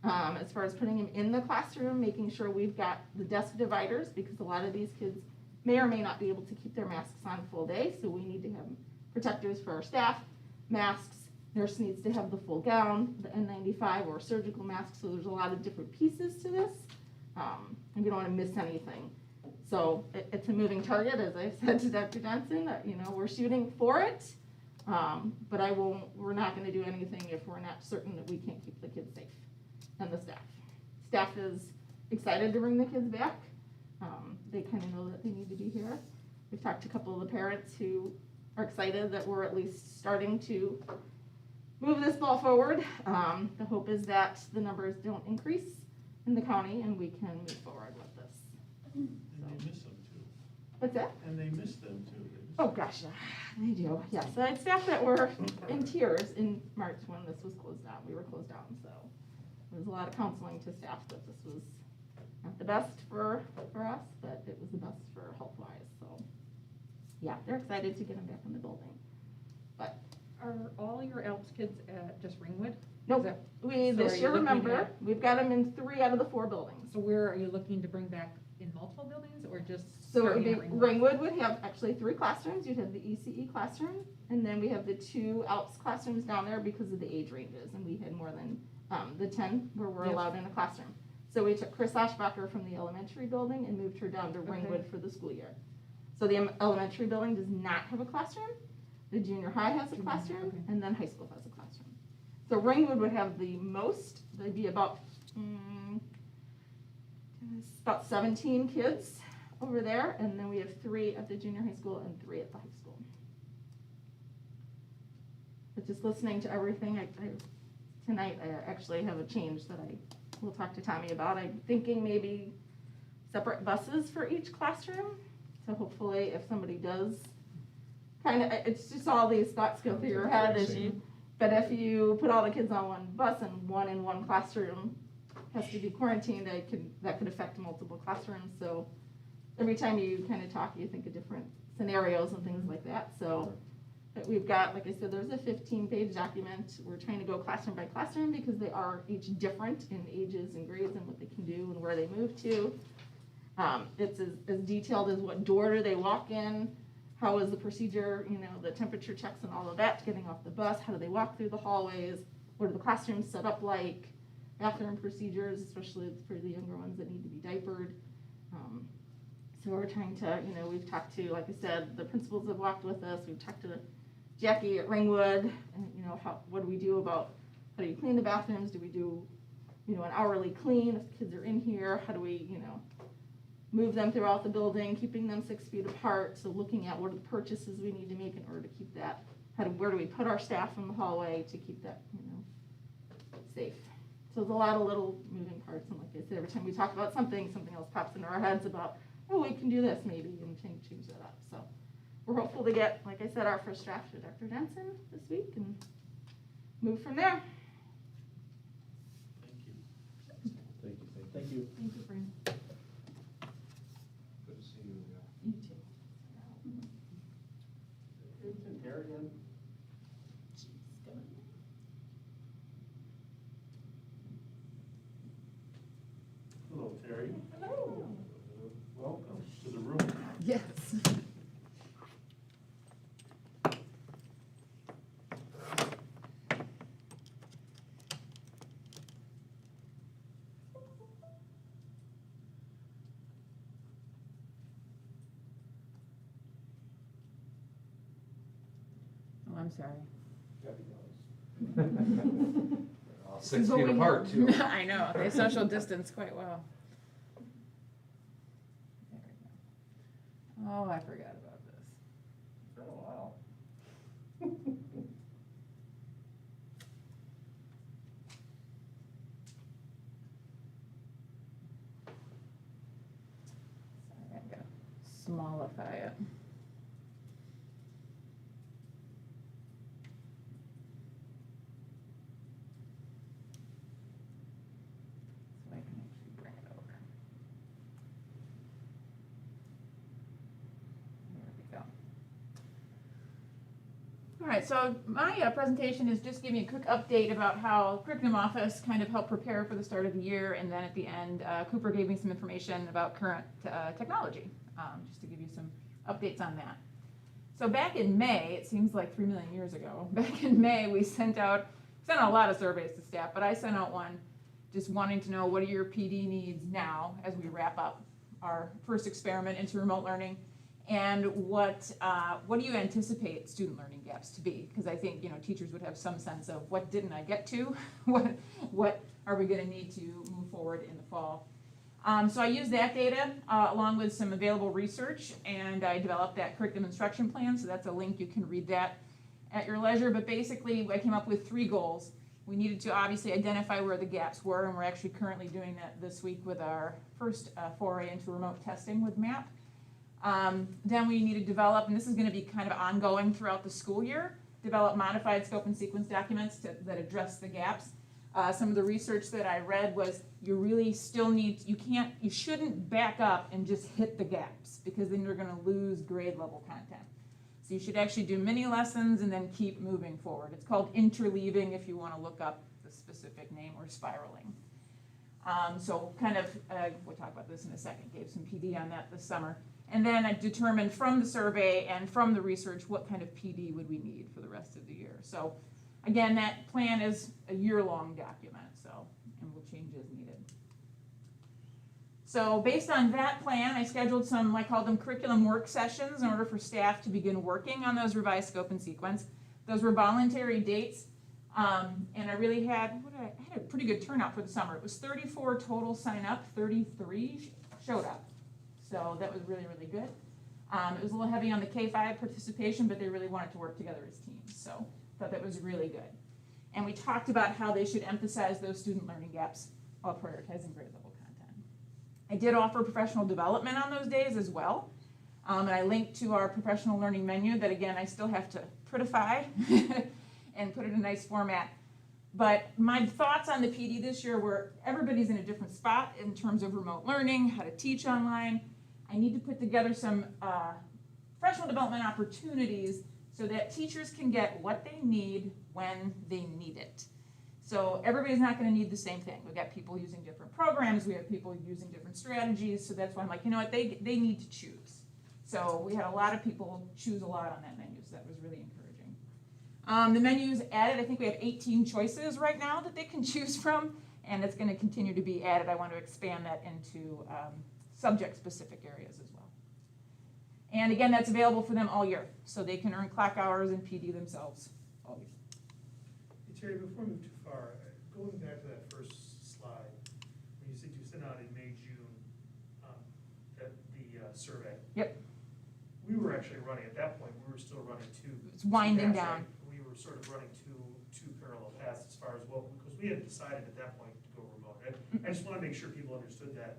As far as putting them in the classroom, making sure we've got the desk dividers, because a lot of these kids may or may not be able to keep their masks on full day, so we need to have protectors for our staff, masks. Nurse needs to have the full gown, the N95 or surgical mask, so there's a lot of different pieces to this, and we don't want to miss anything. So it's a moving target, as I said to Dr. Johnson, we're shooting for it, but we're not going to do anything if we're not certain that we can't keep the kids safe, and the staff. Staff is excited to bring the kids back. They kind of know that they need to be here. We've talked to a couple of the parents who are excited that we're at least starting to move this ball forward. The hope is that the numbers don't increase in the county and we can move forward with this. And they miss them too. What's that? And they miss them too. Oh gosh, yeah, they do. Yes, I had staff that were in tears in March when this was closed down. We were closed down, so there was a lot of counseling to staff that this was not the best for us, but it was the best for health-wise. So yeah, they're excited to get them back in the building. But Are all your Alps kids at just Ringwood? nope, Is that- we so this are you year, looking remember, at- we've got them in 3 out of the 4 buildings. So where are you looking to bring back, in multiple buildings or just So it would starting be, at Ringwood? Ringwood would have actually 3 classrooms. You'd have the ECE classroom, and then we have the 2 Alps classrooms down there because of the age ranges, and we had more than the 10 where we're Yep. allowed in a classroom. So we took Chris Oshbacher from the elementary building and moved her down to Okay. Ringwood for the school year. So the elementary building does not have a classroom, the junior high has a Junior, classroom, okay. and then high school has a classroom. So Ringwood would have the most, they'd be about 17 kids over there, and then we have 3 at the junior high school and 3 at the high school. But just listening to everything, tonight I actually have a change that I will talk to Tommy about. I'm thinking maybe separate buses for each classroom, so hopefully if somebody does it's just all these thoughts go through your head but if you put all the kids on one bus and one in one classroom has to be quarantined, that could affect multiple classrooms. So every time you kind of talk, you think of different scenarios and things like that. So but we've got, like I said, there's a 15-page document. We're trying to go classroom by classroom because they are each different in ages and grades and what they can do and where they move to. It's as detailed as what door do they walk in, how is the procedure, the temperature checks and all of that, getting off the bus, how do they walk through the hallways, what are the classrooms set up like, bathroom procedures, especially for the younger ones that need to be diapered. So we're trying to, we've talked to, like I said, the principals have walked with us, we've talked to Jackie at Ringwood, and what do we do about, how do you clean the bathrooms, do we do, an hourly clean if the kids are in here, how do we, move them throughout the building, keeping them 6 feet apart, so looking at what are the purchases we need to make in order to keep that, where do we put our staff in the hallway to keep that, safe. So there's a lot of little moving parts, and like I said, every time we talk about something else pops into our heads about, oh, we can do this maybe, and change that up. So we're hopeful to get, like I said, our first draft to Dr. Johnson this week and move from there. Thank you. Thank you. Thank you, Fran. Good to see you. You too. Terry again? Hello, Terry. Hello. Welcome to the room. Yes. Oh, I'm sorry. All 6 feet apart, too. I know, they social distance quite well. There we go. Oh, I forgot about this. It's been a while. Sorry, I gotta smallify it. So I can actually bring it over. There we go. All right, so my presentation is just giving a quick update about how Curriculum Office kind of helped prepare for the start of the year, and then at the end, Cooper gave me some information about current technology, just to give you some updates on that. So back in May, it seems like 3 million years ago, back in May, we sent out a lot of surveys to staff, but I sent out one just wanting to know what are your PD needs now as we wrap up our first experiment into remote learning, and what do you anticipate student learning gaps to be? Because I think, teachers would have some sense of what didn't I get to, what are we going to need to move forward in the fall. So I used that data along with some available research, and I developed that curriculum instruction plan, so that's a link, you can read that at your leisure. But basically, I came up with 3 goals. We needed to obviously identify where the gaps were, and we're actually currently doing that this week with our first foray into remote testing with MAP. Then we need to develop, and this is going to be kind of ongoing throughout the school year, develop modified scope and sequence documents that address the gaps. Some of the research that I read was you really still need, you shouldn't back up and just hit the gaps, because then you're going to lose grade level content. So you should actually do mini lessons and then keep moving forward. It's called interleaving if you want to look up the specific name, or spiraling. So kind of, we'll talk about this in a second, gave some PD on that this summer. And then I determined from the survey and from the research what kind of PD would we need for the rest of the year. So again, that plan is a year-long document, and we'll change as needed. So based on that plan, I scheduled some, I called them curriculum work sessions, in order for staff to begin working on those revised scope and sequence. Those were voluntary dates, and I really had, I had a pretty good turnout for the summer. It was 34 total sign up, 33 showed up. So that was really, really good. It was a little heavy on the K-5 participation, but they really wanted to work together as teams. So I thought that was really good. And we talked about how they should emphasize those student learning gaps while prioritizing grade level content. I did offer professional development on those days as well. And I linked to our professional learning menu that, again, I still have to prettify and put it in a nice format. But my thoughts on the PD this year were everybody's in a different spot in terms of remote learning, how to teach online. I need to put together some professional development opportunities so that teachers can get what they need when they need it. So everybody's not going to need the same thing. We've got people using different programs. We have people using different strategies. So that's why I'm like, you know what, they need to choose. So we had a lot of people choose a lot on that menu, so that was really encouraging. The menu's added. I think we have 18 choices right now that they can choose from, and it's going to continue to be added. I want to expand that into subject-specific areas as well. And again, that's available for them all year, so they can earn clock hours and PD themselves all year. Hey, Terry, before we move too far, going back to that first slide, when you said you sent out in May, June, the survey. Yep. We were actually running, at that point, we were still running two. It's winding paths, down. right? We were sort of running two parallel paths as far as because we had decided at that point to go remote. I just want to make sure people understood that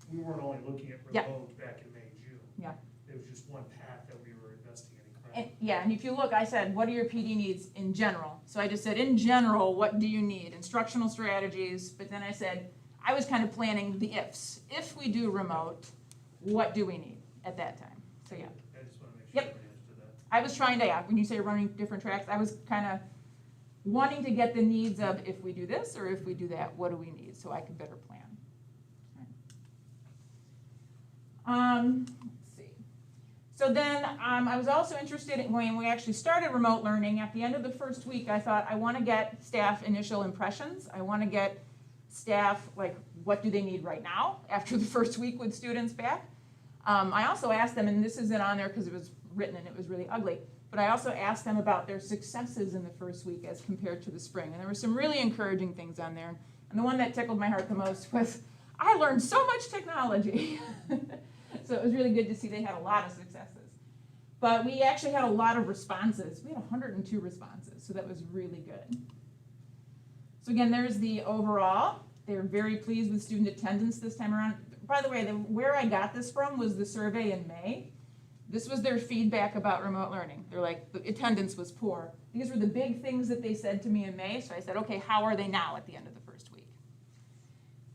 we weren't only looking at remote back in May, June. Yeah. It was just one path that we were investigating. And if you look, I said, what are your PD needs in general? So I just said, in general, what do you need? Instructional strategies, but then I said, I was kind of planning the ifs. If we do remote, what do we need at that time? So yeah, I just wanna make sure Yep. everybody understood that. I was trying to, yeah, when you say running different tracks, I was kind of wanting to get the needs of if we do this or if we do that, what do we need, so I could better plan. Let's see. So then I was also interested in when we actually started remote learning. At the end of the first week, I thought I want to get staff initial impressions. I want to get staff, like, what do they need right now after the first week with students back. I also asked them, and this isn't on there because it was written and it was really ugly, but I also asked them about their successes in the first week as compared to the spring. And there were some really encouraging things on there. And the one that tickled my heart the most was, I learned so much technology. So it was really good to see they had a lot of successes. But we actually had a lot of responses. We had 102 responses, so that was really good. So again, there's the overall. They were very pleased with student attendance this time around. By the way, where I got this from was the survey in May. This was their feedback about remote learning. They're like, the attendance was poor. These were the big things that they said to me in May, so I said, okay, how are they now at the end of the first week?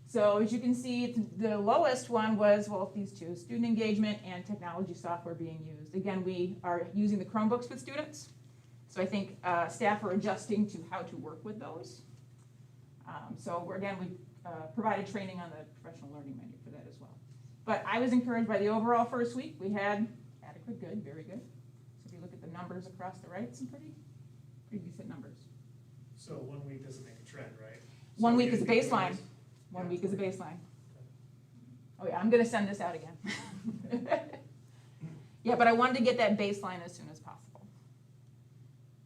So as you can see, the lowest one was, well, these two, student engagement and technology software being used. Again, we are using the Chromebooks with students, so I think staff are adjusting to how to work with those. We provided training on the professional learning menu for that as well. But I was encouraged by the overall first week. We had adequate, good, very good. So if you look at the numbers across the right, some pretty decent numbers. So 1 week doesn't make a trend, right? One So week you is a think baseline. it is- 1 week is a baseline. Oh yeah, I'm gonna send this out again. Yeah, but I wanted to get that baseline as soon as possible,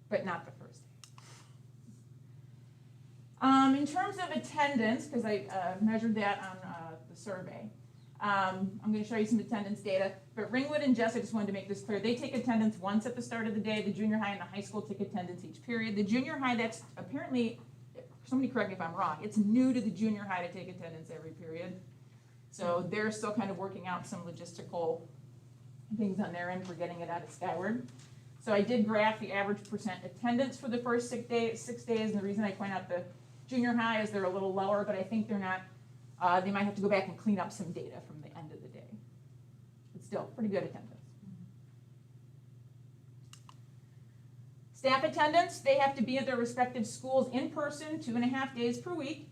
but not the first day. In terms of attendance, because I measured that on the survey, I'm going to show you some attendance data. But Ringwood and Jess, I just wanted to make this clear, they take attendance once at the start of the day. The junior high and the high school take attendance each period. The junior high, that's apparently, somebody correct me if I'm wrong, it's new to the junior high to take attendance every period. So they're still kind of working out some logistical things on their end for getting it out of Skyward. So I did graph the average percent attendance for the first 6 days, and the reason I point out the junior high is they're a little lower, but I think they're not, they might have to go back and clean up some data from the end of the day. But still, pretty good attendance. Staff attendance, they have to be at their respective schools in person 2.5 days per week.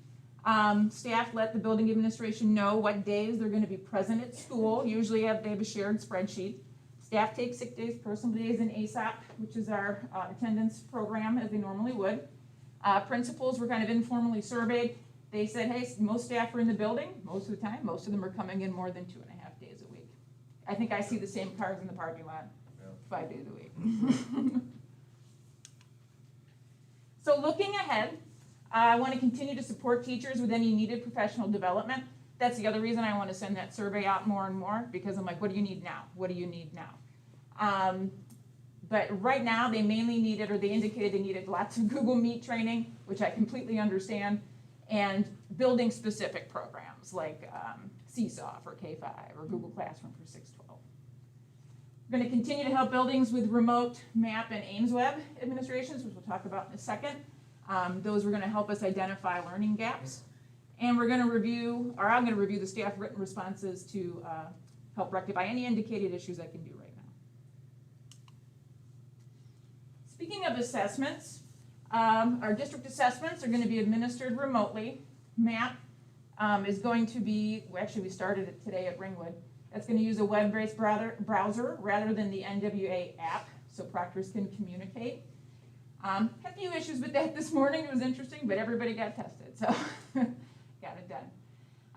Staff let the building administration know what days they're going to be present at school. Usually they have a shared spreadsheet. Staff take sick days, personal days in ASAP, which is our attendance program, as they normally would. Principals were kind of informally surveyed. They said, hey, most staff are in the building most of the time. Most of them are coming in more than 2.5 days a week. I think I see the same cars in the parking lot 5 days a week. So looking ahead, I want to continue to support teachers with any needed professional development. That's the other reason I want to send that survey out more and more, because I'm like, what do you need now? What do you need now? But right now, they mainly needed, or they indicated they needed lots of Google Meet training, which I completely understand, and building specific programs like Seesaw for K-5 or Google Classroom for 6-12. We're going to continue to help buildings with remote MAP and AIMSweb administrations, which we'll talk about in a second. Those are going to help us identify learning gaps. And we're going to review, or I'm going to review the staff written responses to help rectify any indicated issues I can do right now. Speaking of assessments, our district assessments are going to be administered remotely. MAP is going to be, well, actually we started it today at Ringwood. That's going to use a web-based browser rather than the NWA app, so proctors can communicate. Had a few issues with that this morning. It was interesting, but everybody got tested, so got it done.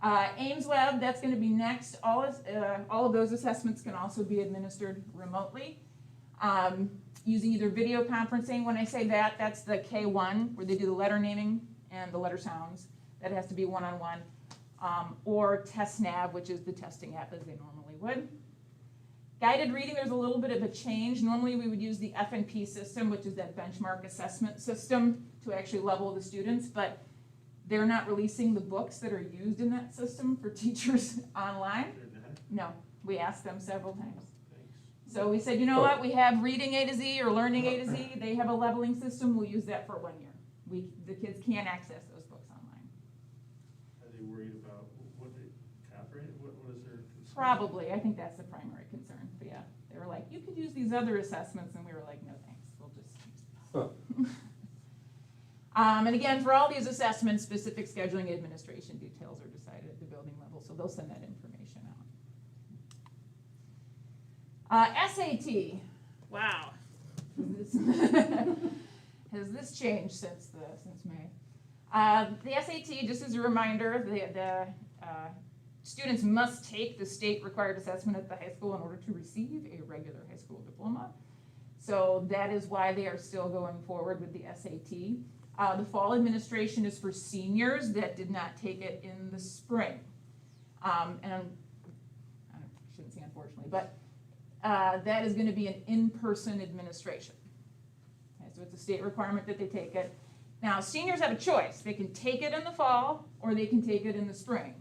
AIMSweb, that's going to be next. All of those assessments can also be administered remotely using either video conferencing. When I say that, that's the K1, where they do the letter naming and the letter sounds. That has to be one-on-one. Or TestNav, which is the testing app as they normally would. Guided reading, there's a little bit of a change. Normally we would use the F&P system, which is that benchmark assessment system, to actually level the students, but they're not releasing the books that are used in that system for teachers online. No, we asked them several times. So we said, you know what, we have Reading A to Z or Learning A to Z. They have a leveling system. We'll use that for 1 year. The kids can't access those books online. Are they worried about? What they, copyright, what is their concern? Probably, I think that's the primary concern, but yeah, they were like, you could use these other assessments, and we were like, no thanks, we'll just use this. And again, for all these assessments, specific scheduling administration details are decided at the building level, so they'll send that information out. SAT, wow. Has this changed since May? The SAT, just as a reminder, the students must take the state required assessment at the high school in order to receive a regular high school diploma. So that is why they are still going forward with the SAT. The fall administration is for seniors that did not take it in the spring. And I shouldn't say unfortunately, but that is going to be an in-person administration. Okay, so it's a state requirement that they take it. Now, seniors have a choice. They can take it in the fall or they can take it in the spring.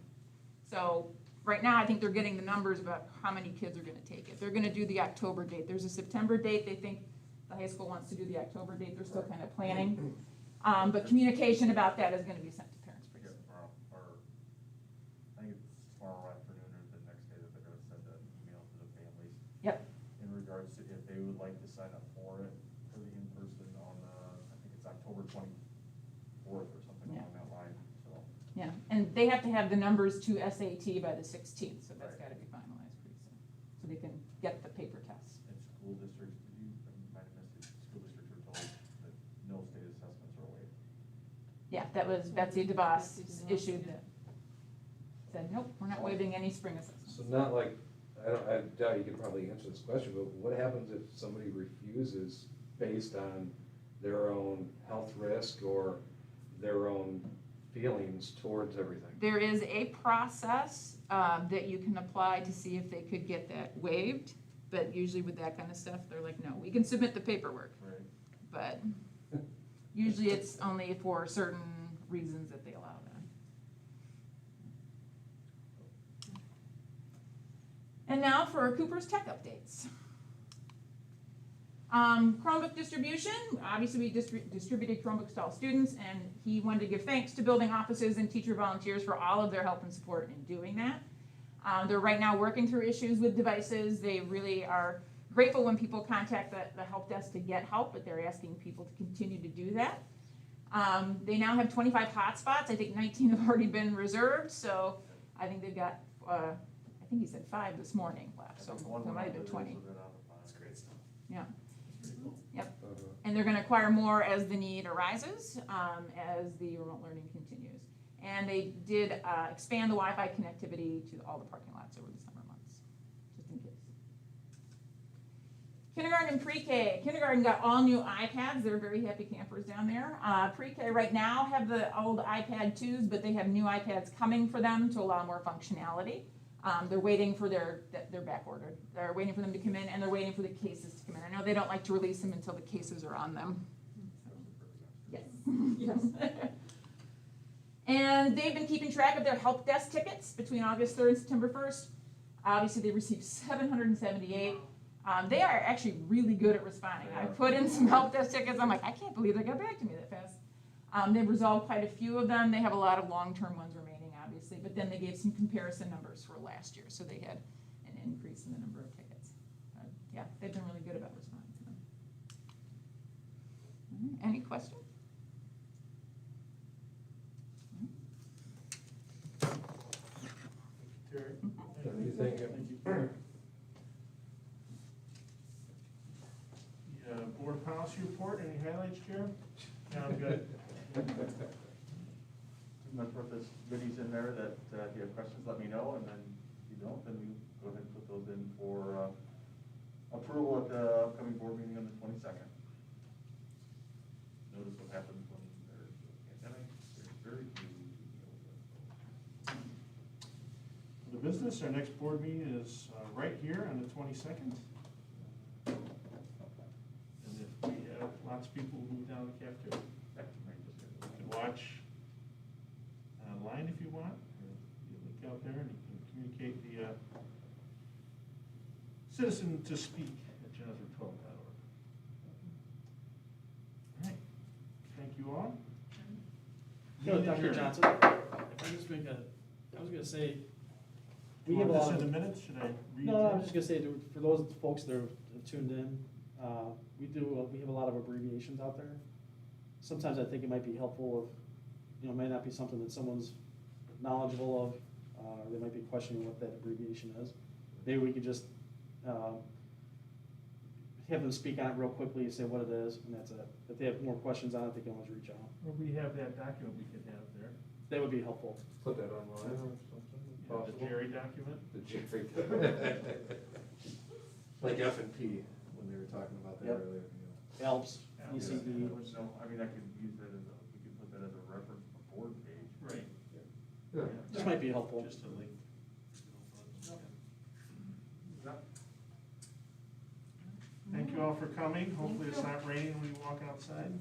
So right now, I think they're getting the numbers about how many kids are going to take it. They're going to do the October date. There's a September date. They think the high school wants to do the October date. They're still kind of planning. But communication about that is going to be sent to parents pretty soon. I think it's tomorrow afternoon or the next day that they're gonna send an email to the families. Yep. In regards to if they would like to sign up for it, for the in-person on, I think it's October 24th or something Yeah. along that line, so. Yeah, and they have to have the numbers to SAT by the 16th, so that's got to be finalized pretty soon. So they can get the paper tests. And school districts, you might have missed it, school districts are told that no state assessments are waived. Yeah, that was Betsy DeVos issued that. Said, nope, we're not waiving any spring assessments. So not like, I doubt you could probably answer this question, but what happens if somebody refuses based on their own health risk or their own feelings towards everything? There is a process that you can apply to see if they could get that waived, but usually with that kind of stuff, they're like, no, we can submit the paperwork. Right. But usually it's only for certain reasons that they allow that. And now for Cooper's tech updates. Chromebook distribution, obviously we distributed Chromebooks to all students, and he wanted to give thanks to building offices and teacher volunteers for all of their help and support in doing that. They're right now working through issues with devices. They really are grateful when people contact the help desk to get help, but they're asking people to continue to do that. They now have 25 hotspots. I think 19 have already been reserved, so I think they've got, I think he said 5 this morning left, so there might have been 20. That's great stuff. Yeah. That's pretty cool. Yep. And they're going to acquire more as the need arises, as the remote learning continues. And they did expand the Wi-Fi connectivity to all the parking lots over the summer months, just in case. Kindergarten and pre-K. Kindergarten got all new iPads. They're very happy campers down there. Pre-K right now have the old iPad 2s, but they have new iPads coming for them to allow more functionality. They're waiting for they're back ordered. They're waiting for them to come in, and they're waiting for the cases to come in. I know they don't like to release them until the cases are on them. Yes. Yes. And they've been keeping track of their help desk tickets between August 3rd and September 1st. Obviously, they received 778. They are actually really good at responding. I put in some help desk tickets. I'm like, I can't believe they got back to me that fast. They've resolved quite a few of them. They have a lot of long-term ones remaining, obviously, but then they gave some comparison numbers for last year, so they had an increase in the number of tickets. Yeah, they've been really good about responding to them. All right, any questions? Terry? Thank you. Board policy report, any highlights, Chair? Yeah, I'm good. I'm not sure if there's goodies in there that if you have questions, let me know, and then if you don't, then we go ahead and put those in for approval at the upcoming board meeting on the 22nd. Notice what happens when there's a pandemic. There's very few to deal with. For the business, our next board meeting is right here on the 22nd. And if we have lots of people move down the cafeteria, you can watch online if you want. You look out there and you can communicate the citizen to speak at Johnsburg12.org. All right, thank you all. No, Dr. Adjourned. Johnson, if I I was gonna say, Do we you have a want lot this in of. the minutes? Should I read? No, I'm yours? just gonna say, for those folks that are tuned in, we have a lot of abbreviations out there. Sometimes I think it might be helpful if, it might not be something that someone's knowledgeable of, they might be questioning what that abbreviation is. Maybe we could just, have them speak on it real quickly and say what it is, and that's it. If they have more questions on it, they can always reach out. Or we have that document we could have there. That would be helpful. Put that online or something, The possible? Jerry document? The Jerry. Like F and P, when they were talking about that Yep. earlier. Helps, Yeah, ECD. so, I mean, I could use that as we could put that as a reference board page. Right. Yeah. This might be helpful. Just a link. Thank you all for coming. Hopefully it's not raining when you walk outside.